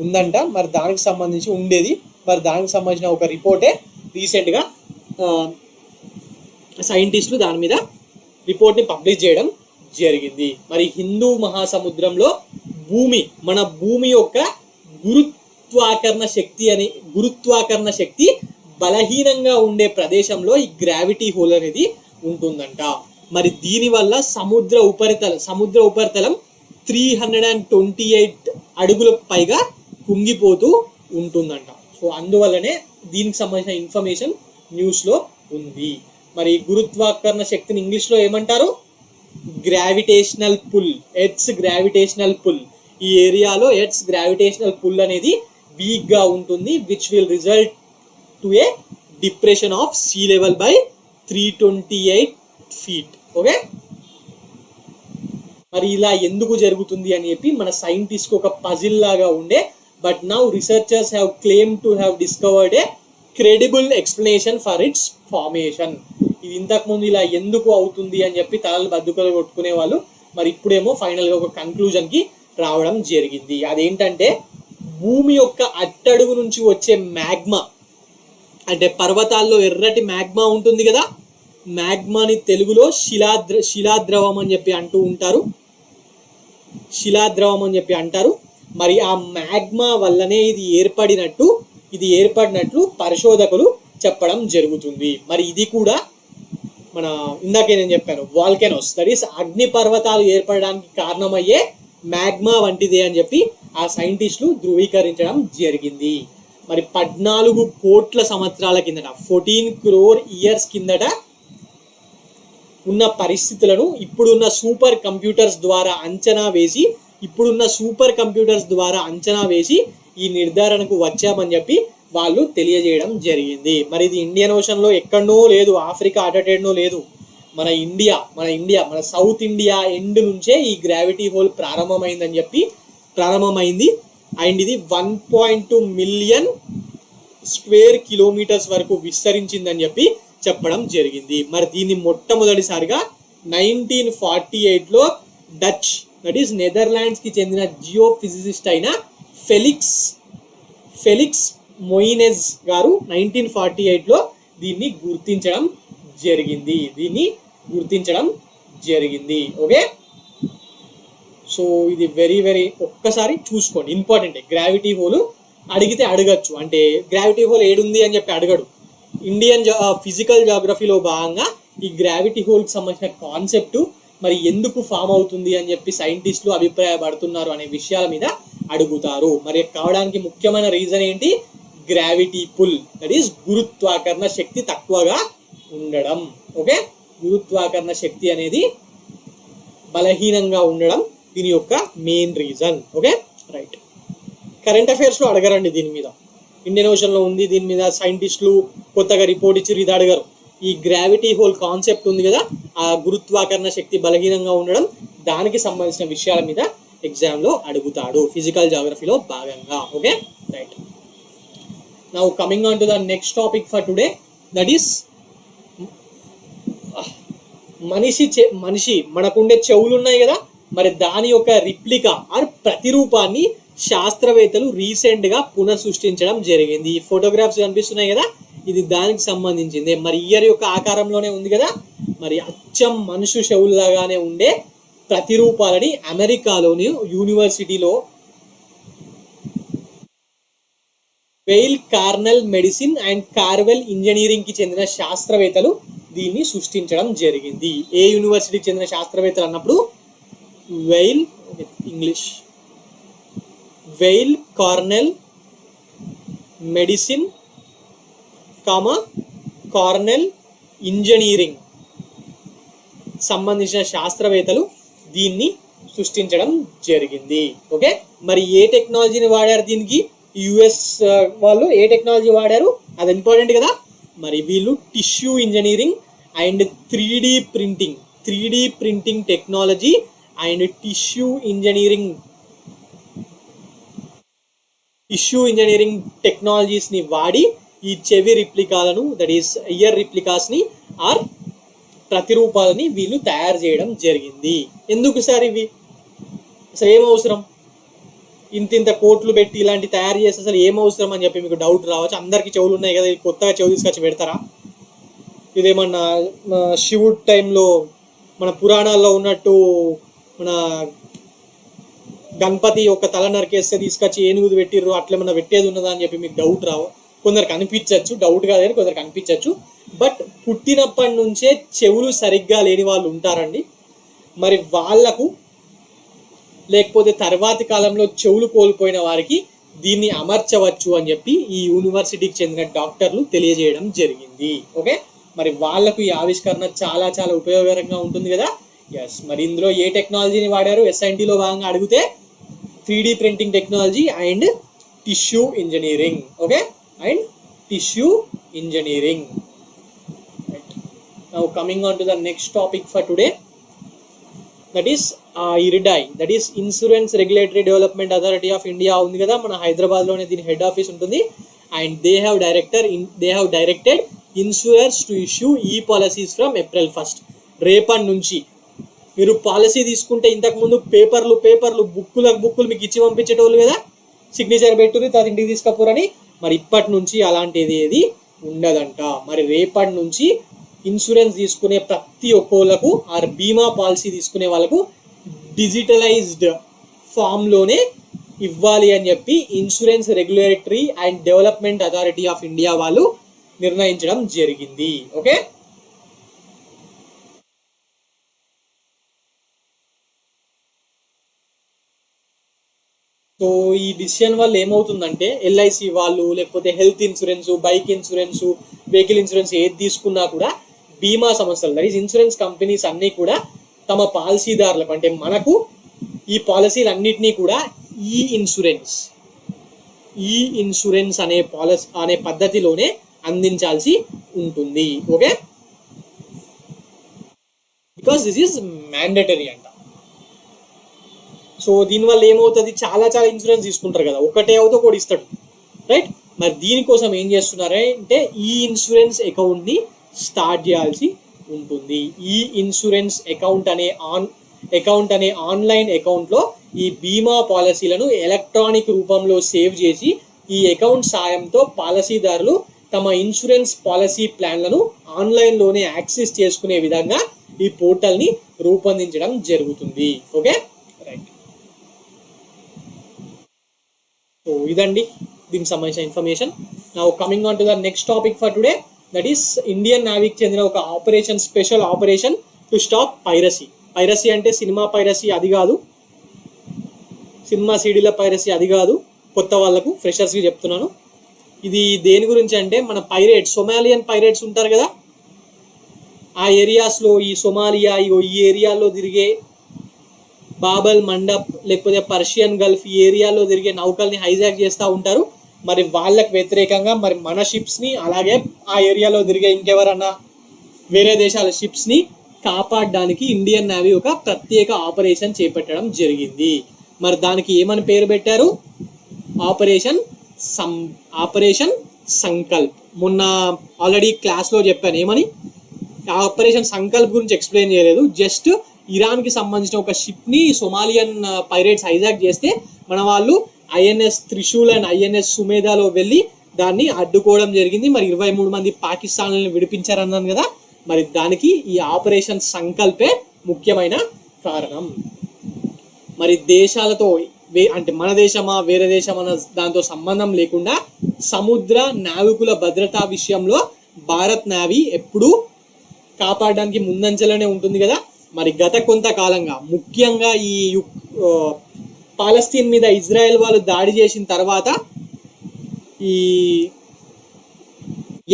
ఉందంట, మరి దానికి సంబంధించి ఉండేది, మరి దానికి సంబంధించిన ఒక రిపోర్టే రీసెంట్గా సైంటిస్టులు దాని మీద రిపోర్ట్ని పబ్లిష్ చేయడం జరిగింది. మరి హిందూ మహాసముద్రంలో మన భూమి యొక్క గురుత్వాకర్షణ శక్తి బలహీనంగా ఉండే ప్రదేశంలో ఈ గ్రావిటీ హోల్ అనేది ఉంటుందంట. మరి దీనివల్ల సముద్ర ఉపరితలం 328 అడుగులకు పైగా కుంగిపోతూ ఉంటుందంట. సో అందువల్లనే దీనికి సంబంధించిన ఇన్ఫర్మేషన్ న్యూస్లో ఉంది. మరి గురుత్వాకర్షణ శక్తిని ఇంగ్లీష్లో ఏమంటారు? Gravitational pull, earth's gravitational pull. ఈ ఏరియాలో ఎర్త్స్ గ్రావిటేషనల్ పుల్ అనేది వీక్ గా ఉంటుంది, which will result to a depression of sea level by 328 feet. Okay, మరి ఇలా ఎందుకు జరుగుతుంది అని చెప్పి మన సైంటిస్ట్ ఒక పజిల్ లాగా ఉండే, but now researchers have claim to have discovered a credible explanation for its formation. ఇది ఇంతకుముందు ఇలా ఎందుకు అవుతుంది అని చెప్పి తలలు బద్దుకలు కొట్టుకునే వాళ్ళు, మరి ఇప్పుడేమో ఫైనల్గా ఒక కన్క్లూజన్కి రావడం జరిగింది. అదేంటంటే భూమి యొక్క అట్టడుగు నుంచి వచ్చే మ్యాగ్మా, అంటే పర్వతాల్లో ఎర్రటి మ్యాగ్మా ఉంటుంది కదా, మ్యాగ్మాని తెలుగులో శిలాద్రవం అని చెప్పి అంటూ ఉంటారు, శిలాద్రవం అని చెప్పి అంటారు. మరి ఆ మ్యాగ్మా వల్లనే ఇది ఏర్పడినట్లు పరిశోధకులు చెప్పడం జరుగుతుంది. మరి ఇది కూడా మన ఇందాకే నేను చెప్పాను, వాల్కెనోస్, దట్ ఈస్ అగ్ని పర్వతాలు ఏర్పడడానికి కారణమయ్యే మ్యాగ్మా వంటిదే అని చెప్పి ఆ సైంటిస్టులు ధృవీకరించడం జరిగింది. మరి 14 కోట్ల సంవత్సరాల కిందట, 14 crore years కిందట ఉన్న పరిస్థితులను ఇప్పుడున్న సూపర్ కంప్యూటర్స్ ద్వారా అంచనా వేసి ఈ నిర్ధారణకు వచ్చామని చెప్పి వాళ్ళు తెలియజేయడం జరిగింది. మరి ఇది ఇండియన్ ఓషన్ లో ఎక్కడనో లేదు, ఆఫ్రికా అటెండో లేదు, మన సౌత్ ఇండియా ఎండ్ నుంచే ఈ గ్రావిటీ హోల్ ప్రారంభమైంది. అండ్ ఇది 1.2 మిలియన్ స్క్వేర్ కిలోమీటర్స్ వరకు విస్తరించిందని చెప్పి చెప్పడం జరిగింది. మరి దీన్ని మొట్టమొదటిసారిగా 1948లో డచ్, దట్ ఈస్ నెదర్లాండ్స్ కి చెందిన జియో ఫిజిసిస్ట్ అయిన ఫెలిక్స్ మొయినెజ్ గారు 1948లో దీన్ని గుర్తించడం జరిగింది. ఓకే, సో ఇది వెరీ వెరీ ఒక్కసారి చూసుకోండి, ఇంపార్టెంట్. గ్రావిటీ హోల్ అడిగితే అడగచ్చు, అంటే గ్రావిటీ హోల్ ఏడుంది అని చెప్పి అడగడు. ఇండియన్ ఫిజికల్ జాగ్రఫీలో భాగంగా ఈ గ్రావిటీ హోల్కి సంబంధించిన కాన్సెప్ట్, మరి ఎందుకు ఫామ్ అవుతుంది అని చెప్పి సైంటిస్టులు అభిప్రాయపడుతున్నారు అనే విషయాల మీద అడుగుతారు. మరి కావడానికి ముఖ్యమైన రీజన్ ఏంటి? గ్రావిటీ పుల్, దట్ ఈస్ గురుత్వాకర్షణ శక్తి తక్కువగా ఉండడం. ఓకే, గురుత్వాకర్షణ శక్తి అనేది బలహీనంగా ఉండడం దీని యొక్క main reason. Okay, right. Current అఫైర్స్లో అడగరండి దీని మీద, ఇండియన్ ఓషన్లో ఉంది, దీని మీద సైంటిస్టులు కొత్తగా రిపోర్ట్ ఇచ్చి ఇది అడగరు. ఈ గ్రావిటీ హోల్ కాన్సెప్ట్ ఉంది కదా, ఆ గురుత్వాకర్షణ శక్తి బలహీనంగా ఉండడం, దానికి సంబంధించిన విషయాల మీద ఎగ్జామ్లో అడుగుతాడు ఫిజికల్ జాగ్రఫీలో భాగంగా. Okay, right. Now coming on to the next topic for today, that is మనిషి మనకుండే చెవులు ఉన్నాయి కదా, మరి దాని యొక్క రిప్లికా ఆర్ ప్రతిరూపాన్ని శాస్త్రవేత్తలు రీసెంట్గా పునఃసృష్టించడం జరిగింది. ఈ ఫోటోగ్రాఫ్స్ కనిపిస్తున్నాయి కదా, ఇది దానికి సంబంధించింది. మరి ఇయర్ యొక్క ఆకారంలోనే ఉంది కదా, మరి అచ్చం మనుషు చెవుల్లాగానే ఉండే ప్రతిరూపాలని అమెరికాలోని యూనివర్సిటీలో Weill Cornell medicine and Cornell engineering కి చెందిన శాస్త్రవేత్తలు దీన్ని సృష్టించడం జరిగింది. ఏ యూనివర్సిటీకి చెందిన శాస్త్రవేత్తలు అన్నప్పుడు veil Cornell medicine Cornell engineering సంబంధించిన శాస్త్రవేత్తలు దీన్ని సృష్టించడం జరిగింది. ఓకే, మరి ఏ టెక్నాలజీని వాడారు దీనికి? యుఎస్ వాళ్ళు ఏ టెక్నాలజీ వాడారు అది ఇంపార్టెంట్ కదా. మరి వీళ్ళు tissue engineering and 3D printing technology and tissue engineering tissue engineering టెక్నాలజీస్ని వాడి ఈ చెవి రిప్లికాలను, దట్ ఈస్ ఇయర్ రిప్లికాస్ని ఆర్ ప్రతిరూపాలని వీళ్ళు తయారు చేయడం జరిగింది. ఎందుకు సార్ ఇవి అసలు ఏం అవసరం, ఇంత కోట్లు పెట్టి ఇలాంటి తయారు చేస్తే అసలు ఏం అవసరం అని చెప్పి మీకు డౌట్ రావచ్చు. అందరికీ చెవులు ఉన్నాయి కదా, కొత్తగా చెవు తీసుకొచ్చి పెడతారా? ఇదేమన్నా శివుడి టైంలో మన పురాణాల్లో ఉన్నట్టు మన గణపతి ఒక తల నరికేస్తే తీసుకొచ్చి ఏనుగుది పెట్టిర్రు అట్లేమన్నా పెట్టేది ఉన్నదా అని చెప్పి మీకు డౌట్ రావు. కొందరికి అనిపించవచ్చు, డౌట్ కాదు కానీ కొందరికి అనిపించవచ్చు. బట్ పుట్టినప్పటి నుంచే చెవులు సరిగ్గా లేని వాళ్ళు ఉంటారండి. మరి వాళ్లకు లేకపోతే తర్వాతి కాలంలో చెవులు కోల్పోయిన వారికి దీన్ని అమర్చవచ్చు అని చెప్పి ఈ యూనివర్సిటీకి చెందిన డాక్టర్లు తెలియజేయడం జరిగింది. ఓకే, మరి వాళ్లకు ఈ ఆవిష్కరణ చాలా చాలా ఉపయోగకరంగా ఉంటుంది కదా. ఎస్, మరి ఇందులో ఏ టెక్నాలజీని వాడారు ఎస్ఐన్టీలో భాగంగా అడిగితే 3D printing technology and tissue engineering. Okay, and tissue engineering. Now coming on to the next topic for today, that is IRDAI, that is insurance regulatory development authority of India ఉంది కదా, మన హైదరాబాద్లోనే దీని హెడ్ ఆఫీస్ ఉంటుంది. And they have directed insurers to issue ఈ policies from April 1st. రేపటి నుంచి మీరు పాలసీ తీసుకుంటే ఇంతకుముందు పేపర్లు బుక్కులు మీకు ఇచ్చి పంపించేటోళ్ళు కదా, సిగ్నేచర్ పెట్టుకుని తర్వాత ఇంటికి తీసుకపోరని. మరి ఇప్పటి నుంచి అలాంటిది ఏది ఉండదంట. మరి రేపటి నుంచి ఇన్సూరెన్స్ తీసుకునే ప్రతి ఒక్కళ్ళకు ఆర్ బీమా పాలసీ తీసుకునే వాళ్ళకు డిజిటలైజ్డ్ ఫామ్లోనే ఇవ్వాలి అని చెప్పి insurance regulatory and development authority of India వాళ్ళు నిర్ణయించడం జరిగింది. ఓకే, సో ఈ డిసిషన్ వల్ల ఏమవుతుందంటే ఎల్ఐసి వాళ్ళు లేకపోతే health insurance, bike insurance, vehicle insurance ఏది తీసుకున్నా కూడా బీమా సంస్థలు, దట్ ఈస్ ఇన్సూరెన్స్ కంపెనీస్ అన్నీ కూడా తమ పాలసీదారులకు అంటే మనకు ఈ పాలసీలు అన్నిటినీ కూడా ఈ ఇన్సూరెన్స్ అనే పద్ధతిలోనే అందించాల్సి ఉంటుంది. Okay, because this is mandatory అంట. సో దీనివల్ల ఏమవుతుంది, చాలా ఇన్సూరెన్స్ తీసుకుంటారు కదా, ఒకటే అవుతే ఒకటి ఇస్తాడు, రైట్? మరి దీనికోసం ఏం చేస్తున్నారంటే ఈ ఇన్సూరెన్స్ అకౌంట్ని స్టార్ట్ చేయాల్సి ఉంటుంది. ఈ ఇన్సూరెన్స్ అకౌంట్ అనే ఆన్లైన్ అకౌంట్లో ఈ బీమా పాలసీలను ఎలక్ట్రానిక్ రూపంలో సేవ్ చేసి ఈ అకౌంట్ సాయంతో పాలసీదారులు తమ ఇన్సూరెన్స్ పాలసీ ప్లాన్లను ఆన్లైన్లోనే యాక్సెస్ చేసుకునే విధంగా ఈ పోర్టల్ని రూపొందించడం జరుగుతుంది. Okay, right. సో ఇదండి దీనికి సంబంధించిన information. Now coming on to the next topic for today, that is Indian నేవీకి చెందిన ఒక special operation to stop piracy అంటే సినిమా పైరసీ అది కాదు, సినిమా సీడీల పైరసీ అది కాదు, కొత్త వాళ్ళకు ఫ్రెషర్స్కి చెప్తున్నాను. ఇది దేని గురించి అంటే మన సొమాలియన్ పైరేట్స్ ఉంటారు కదా, ఆ ఏరియాస్లో ఈ సొమాలియా ఈ ఏరియాలో తిరిగే బాబల్ మండప్ లేకపోతే పర్షియన్ గల్ఫ్ ఈ ఏరియాలో తిరిగే నౌకల్ని హైజాక్ చేస్తూ ఉంటారు. మరి వాళ్ళకు వ్యతిరేకంగా మరి మన షిప్స్ని అలాగే ఆ ఏరియాలో తిరిగే ఇంకెవరన్నా వేరే దేశాల షిప్స్ని కాపాడడానికి ఇండియన్ నేవీ ఒక ప్రత్యేక ఆపరేషన్ చేపట్టడం జరిగింది. మరి దానికి ఏమని పేరు పెట్టారు, ఆపరేషన్ సంకల్ప్. మొన్న ఆల్రెడీ క్లాస్లో చెప్పాను ఏమని, ఆపరేషన్ సంకల్ప్ గురించి ఎక్స్ప్లెయిన్ చేయలేదు, జస్ట్ ఇరాన్కి సంబంధించిన ఒక షిప్ని సొమాలియన్ పైరేట్స్ హైజాక్ చేస్తే మన వాళ్ళు INS త్రిశూల్ అండ్ INS సుమేధాలో వెళ్ళి దాన్ని అడ్డుకోవడం జరిగింది. మరి 23 మంది పాకిస్తాన్లను విడిపించారన్నాను కదా, మరి దానికి ఈ ఆపరేషన్ సంకల్పే ముఖ్యమైన కారణం. మరి దేశాలతో అంటే మన దేశమా వేరే దేశమా దాంతో సంబంధం లేకుండా సముద్ర నావికుల భద్రతా విషయంలో భారత్ నేవీ ఎప్పుడూ కాపాడడానికి ముందంజలోనే ఉంటుంది కదా. మరి గత కొంతకాలంగా ముఖ్యంగా ఈ పాలస్తీన్ మీద ఇజ్రాయెల్ వాళ్ళు దాడి చేసిన తర్వాత ఈ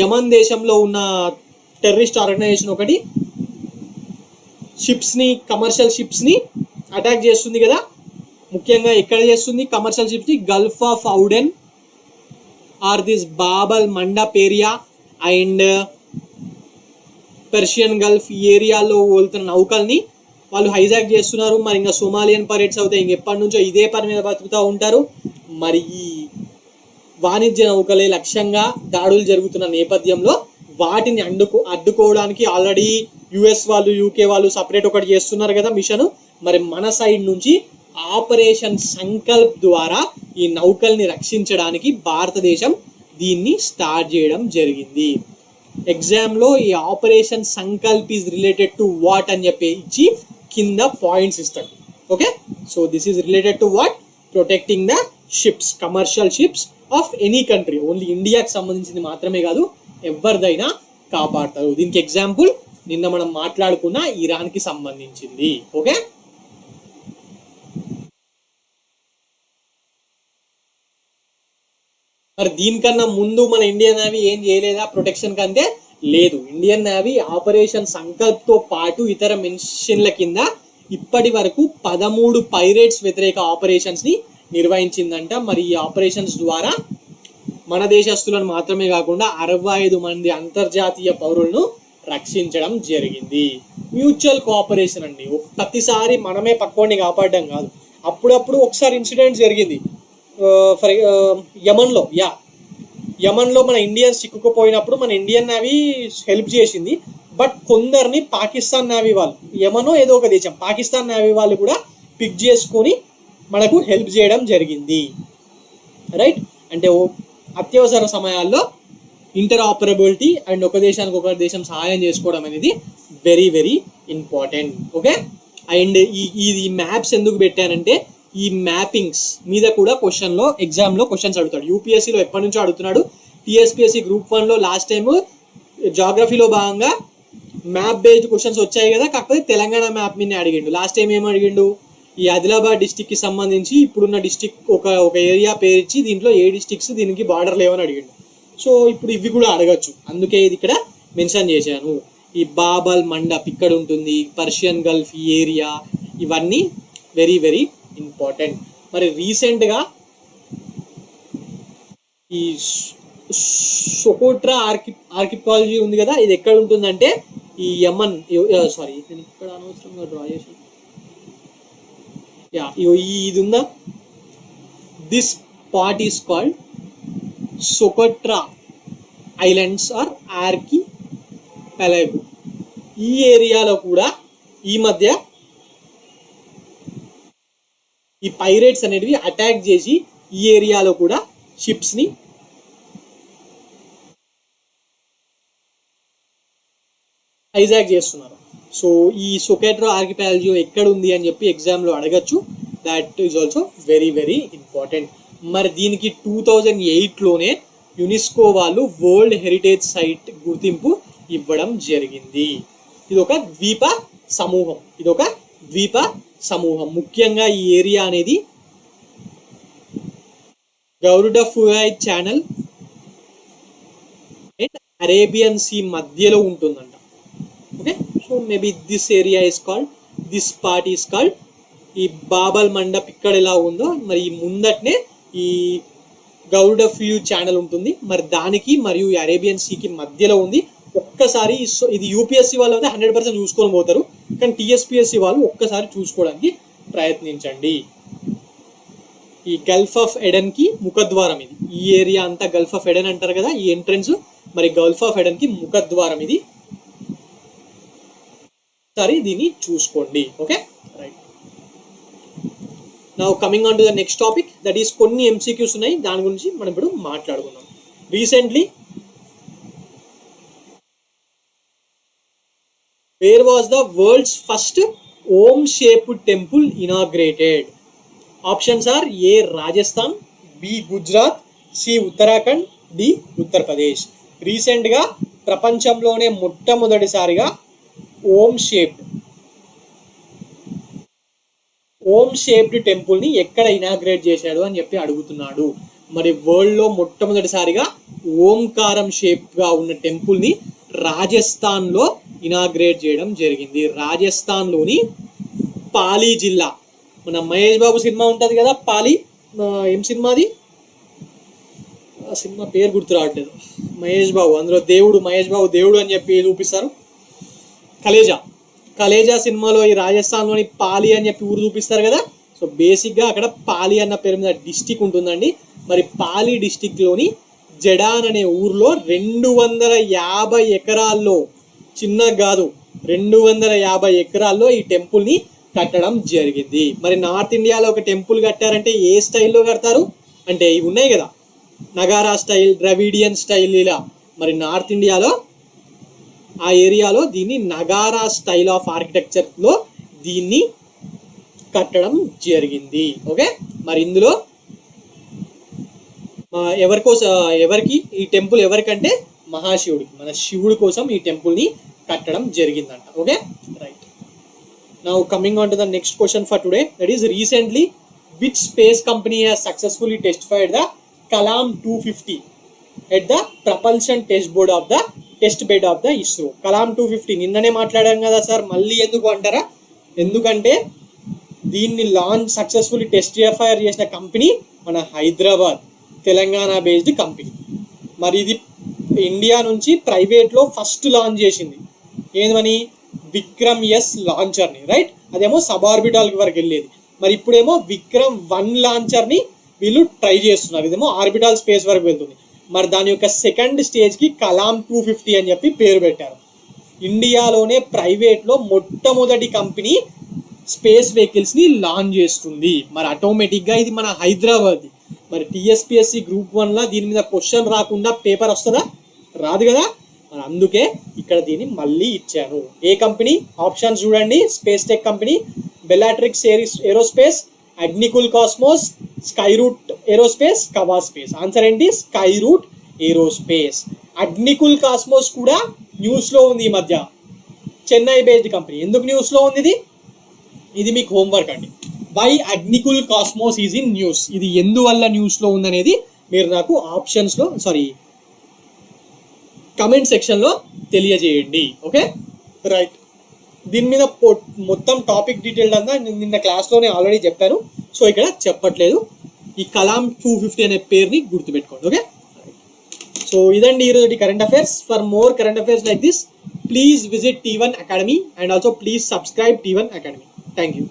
యమన్ దేశంలో ఉన్న టెర్రరిస్ట్ ఆర్గనైజేషన్ ఒకటి కమర్షియల్ షిప్స్ని అటాక్ చేస్తుంది కదా. ముఖ్యంగా ఎక్కడ చేస్తుంది, కమర్షియల్ షిప్స్ని Gulf of Aden or this Bab el Mandeb area and Persian Gulf ఈ ఏరియాలో వెళ్తున్న నౌకల్ని వాళ్ళు హైజాక్ చేస్తున్నారు. మరి ఇంకా సొమాలియన్ పైరేట్స్ అవుతాయి ఇంకెప్పటి నుంచో ఇదే పని మీద బతుకుతూ ఉంటారు. మరి ఈ వాణిజ్య నౌకలే లక్ష్యంగా దాడులు జరుగుతున్న నేపథ్యంలో వాటిని అడ్డుకోవడానికి ఆల్రెడీ యుఎస్ వాళ్ళు యూకే వాళ్ళు సపరేట్ ఒకటి చేస్తున్నారు కదా మిషన్. మరి మన సైడ్ నుంచి ఆపరేషన్ సంకల్ప్ ద్వారా ఈ నౌకల్ని రక్షించడానికి భారతదేశం దీన్ని స్టార్ట్ చేయడం జరిగింది. ఎగ్జామ్లో ఈ operation Sankalp is related to what అని చెప్పి ఇచ్చి కింద పాయింట్స్ ఇస్తాడు. Okay, so this is related to what? Protecting the ships, commercial ships of any country. Only ఇండియాకి సంబంధించింది మాత్రమే కాదు, ఎవరిదైనా కాపాడతారు. దీనికి ఎగ్జాంపుల్ నిన్న మనం మాట్లాడుకున్న ఇరాన్కి సంబంధించింది. ఓకే, మరి దీనికన్నా ముందు మన ఇండియన్ నేవీ ఏం చేయలేదా ప్రొటెక్షన్ కంటే? లేదు. ఇండియన్ నేవీ ఆపరేషన్ సంకల్ప్ తో పాటు ఇతర మిషన్ల కింద ఇప్పటి వరకు 13 పైరేట్స్ వ్యతిరేక ఆపరేషన్స్ ని నిర్వహించిందంట. మరి ఈ ఆపరేషన్స్ ద్వారా మన దేశస్తులను మాత్రమే కాకుండా 65 మంది అంతర్జాతీయ పౌరులను రక్షించడం జరిగింది. మ్యూచువల్ కోఆపరేషన్ అండి. ప్రతిసారి మనమే పక్కోడిని కాపాడడం కాదు, అప్పుడప్పుడు ఒకసారి ఇన్సిడెంట్ జరిగింది యమన్లో మన ఇండియన్స్ చిక్కుకుపోయినప్పుడు మన ఇండియన్ నేవీ హెల్ప్ చేసింది. బట్ కొందరిని పాకిస్తాన్ నేవీ వాళ్ళు, యమనో ఏదో ఒక దేశం, పాకిస్తాన్ నేవీ వాళ్ళు కూడా పిక్ చేసుకొని మనకు హెల్ప్ చేయడం జరిగింది. రైట్, అంటే అత్యవసర సమయాల్లో ఇంటర్ ఆపరబిలిటీ అండ్ ఒక దేశానికి ఒక దేశం సహాయం చేసుకోవడం అనేది very very important. Okay, and ఈ మ్యాప్స్ ఎందుకు పెట్టానంటే ఈ మ్యాపింగ్స్ మీద కూడా క్వశ్చన్లో ఎగ్జామ్లో క్వశ్చన్స్ అడుగుతాడు. యూపీఎస్సీలో ఎప్పటి నుంచో అడుగుతున్నాడు. టీఎస్పీఎస్సీ గ్రూప్ 1లో లాస్ట్ టైం జాగ్రఫీలో భాగంగా మ్యాప్ బేస్డ్ క్వశ్చన్స్ వచ్చాయి కదా, కాకపోతే తెలంగాణ మ్యాప్ మీద అడిగిండు. లాస్ట్ టైం ఏం అడిగిండు? ఈ ఆదిలాబాద్ డిస్టిక్కి సంబంధించి ఇప్పుడున్న డిస్టిక్ ఒక ఏరియా పేరు ఇచ్చి దీంట్లో ఏ డిస్టిక్స్ దీనికి బార్డర్ లేవని అడిగిండు. సో ఇప్పుడు ఇవి కూడా అడగచ్చు, అందుకే ఇది ఇక్కడ మెన్షన్ చేశాను. ఈ బాబల్ మండప్ ఇక్కడ ఉంటుంది, పర్షియన్ గల్ఫ్ ఈ ఏరియా, ఇవన్నీ వెరీ వెరీ ఇంపార్టెంట్. మరి రీసెంట్గా ఈ సొకోట్రా ఆర్కిపాలజీ ఉంది కదా, ఇది ఎక్కడ ఉంటుందంటే ఈ యమన్, సారీ నేను ఇక్కడ అనవసరంగా డ్రా చేశాను. ఇది ఉందా, this part is called Socotra islands or archipelago. ఈ ఏరియాలో కూడా ఈ మధ్య ఈ పైరేట్స్ అనేటివి అటాక్ చేసి ఈ ఏరియాలో కూడా షిప్స్ ని హైజాక్ చేస్తున్నారు. సో ఈ సొకోట్రా ఆర్కిపెలాగో ఎక్కడ ఉంది అని చెప్పి ఎగ్జామ్లో అడగచ్చు. That is also very very important. మరి దీనికి 2008లోనే యునెస్కో వాళ్ళు వరల్డ్ హెరిటేజ్ సైట్ గుర్తింపు ఇవ్వడం జరిగింది. ఇదొక ద్వీప సమూహం. ముఖ్యంగా ఈ ఏరియా అనేది గౌరుడఫుయ్ ఛానల్ అండ్ అరేబియన్ సీ మధ్యలో ఉంటుందంట. Okay, so maybe this area is called, this part is called ఈ బాబల్ మండప్. ఇక్కడ ఎలా ఉందో మరి ఈ ముందటనే ఈ గౌరుడఫుయ్ ఛానల్ ఉంటుంది. మరి దానికి మరియు ఈ అరేబియన్ సీకి మధ్యలో ఉంది. ఒక్కసారి ఇది యూపీఎస్సీ వాళ్ళు అయితే 100% చూసుకొని పోతారు, కానీ టీఎస్పీఎస్సీ వాళ్ళు ఒక్కసారి చూసుకోవడానికి ప్రయత్నించండి. ఈ గల్ఫ్ ఆఫ్ ఎడెన్ కి ముఖద్వారం ఇది. ఈ ఏరియా అంతా గల్ఫ్ ఆఫ్ ఎడెన్ అంటారు కదా, ఈ ఎంట్రన్స్. మరి గల్ఫ్ ఆఫ్ ఎడెన్ కి ముఖద్వారం ఇది. సరే, దీన్ని చూసుకోండి. Okay, right. Now coming on to the next topic, that is కొన్ని ఎంసీక్యూస్ ఉన్నాయి, దాని గురించి మనం ఇప్పుడు మాట్లాడుకుందాం. Recently where was the world's first Om-shaped temple inaugurated? Options are A. Rajasthan, B. Gujarat, C. Uttarakhand, D. Uttar Pradesh. Recent గా ప్రపంచంలోనే మొట్టమొదటిసారిగా ఓం షేప్డ్ టెంపుల్ ని ఎక్కడ ఇనాగ్రేట్ చేశాడు అని చెప్పి అడుగుతున్నాడు. మరి వరల్డ్ లో మొట్టమొదటిసారిగా ఓంకారం షేప్ గా ఉన్న టెంపుల్ ని రాజస్థాన్ లో ఇనాగ్రేట్ చేయడం జరిగింది. రాజస్థాన్ లోని పాలి జిల్లా. మన మహేష్ బాబు సినిమా ఉంటది కదా పాలి, ఏం సినిమాది, ఆ సినిమా పేరు గుర్తు రావట్లేదు. మహేష్ బాబు, అందులో దేవుడు, మహేష్ బాబు దేవుడు అని చెప్పి చూపిస్తారు. కలేజా సినిమాలో ఈ రాజస్థాన్ లోని పాలి అని చెప్పి ఊరు చూపిస్తారు కదా. సో బేసిక్ గా అక్కడ పాలి అన్న పేరు మీద డిస్టిక్ ఉంటుందండి. మరి పాలి డిస్టిక్లోని జడాన్ అనే ఊర్లో 250 ఎకరాల్లో, చిన్న కాదు 250 ఎకరాల్లో ఈ టెంపుల్ని కట్టడం జరిగింది. మరి నార్త్ ఇండియాలో ఒక టెంపుల్ కట్టారంటే ఏ స్టైల్లో కడతారు అంటే ఇవి ఉన్నాయి కదా, నగారా స్టైల్, ద్రవిడియన్ స్టైల్, ఇలా. మరి నార్త్ ఇండియాలో ఆ ఏరియాలో దీన్ని నగారా స్టైల్ ఆఫ్ ఆర్కిటెక్చర్లో దీన్ని కట్టడం జరిగింది. ఓకే, మరి ఇందులో ఎవరికి ఈ టెంపుల్ ఎవరికంటే మహాశివుడికి, మన శివుడి కోసం ఈ టెంపుల్ని కట్టడం జరిగిందంట. Okay, right. Now coming on to the next question for today, that is recently which space company has successfully testified the Kalam 250 at the propulsion test bed of the ISRO. Kalam 250 నిన్ననే మాట్లాడాం కదా సార్, మళ్ళీ ఎందుకు అంటారా? ఎందుకంటే దీన్ని సక్సెస్ఫుల్లీ టెస్టిఫైర్ చేసిన కంపెనీ మన హైదరాబాద్, తెలంగాణ బేస్డ్ కంపెనీ. మరి ఇది ఇండియా నుంచి ప్రైవేట్లో ఫస్ట్ లాంచ్ చేసింది. ఏమని? విక్రమ్ ఎస్ లాంచర్ని, రైట్. అదేమో సబార్బిటాల్కి వరకు వెళ్ళేది. మరి ఇప్పుడేమో విక్రమ్ 1 లాంచర్ని వీళ్ళు ట్రై చేస్తున్నారు. ఇదేమో ఆర్బిటాల్ స్పేస్ వరకు వెళ్తుంది. మరి దాని యొక్క సెకండ్ స్టేజ్కి కలాం 250 అని చెప్పి పేరు పెట్టారు. ఇండియాలోనే ప్రైవేట్లో మొట్టమొదటి కంపెనీ స్పేస్ వెహికల్స్ని లాంచ్ చేస్తుంది. మరి ఆటోమేటిక్గా ఇది మన హైదరాబాద్. మరి టీఎస్పీఎస్సీ గ్రూప్ 1లా దీని మీద క్వశ్చన్ రాకుండా పేపర్ వస్తుందా? రాదు కదా. మరి అందుకే ఇక్కడ దీన్ని మళ్ళీ ఇచ్చాను. ఏ కంపెనీ? ఆప్షన్స్ చూడండి. Space tech company, Bellatrix aerospace, Agnikul cosmos, Skyroot aerospace, Kawa space. Answer ఏంటి? Skyroot aerospace. అగ్నికుల్ కాస్మోస్ కూడా న్యూస్లో ఉంది ఈ మధ్య, చెన్నై బేస్డ్ కంపెనీ. ఎందుకు న్యూస్లో ఉంది ఇది మీకు హోంవర్క్ అండి. Why Agnikul Cosmos is in news, ఇది ఎందువల్ల న్యూస్లో ఉందనేది మీరు నాకు కమెంట్ సెక్షన్లో తెలియజేయండి. Okay, right. దీని మీద మొత్తం టాపిక్ డీటెయిల్ అంతా నిన్న క్లాస్లోనే ఆల్రెడీ చెప్పాను, సో ఇక్కడ చెప్పట్లేదు. ఈ కలాం 250 అనే పేరుని గుర్తుపెట్టుకోండి. ఓకే, సో ఇదండి ఈరోజు current affairs. For more current affairs like this, please visit T1 Academy and also please subscribe T1 Academy. Thank you.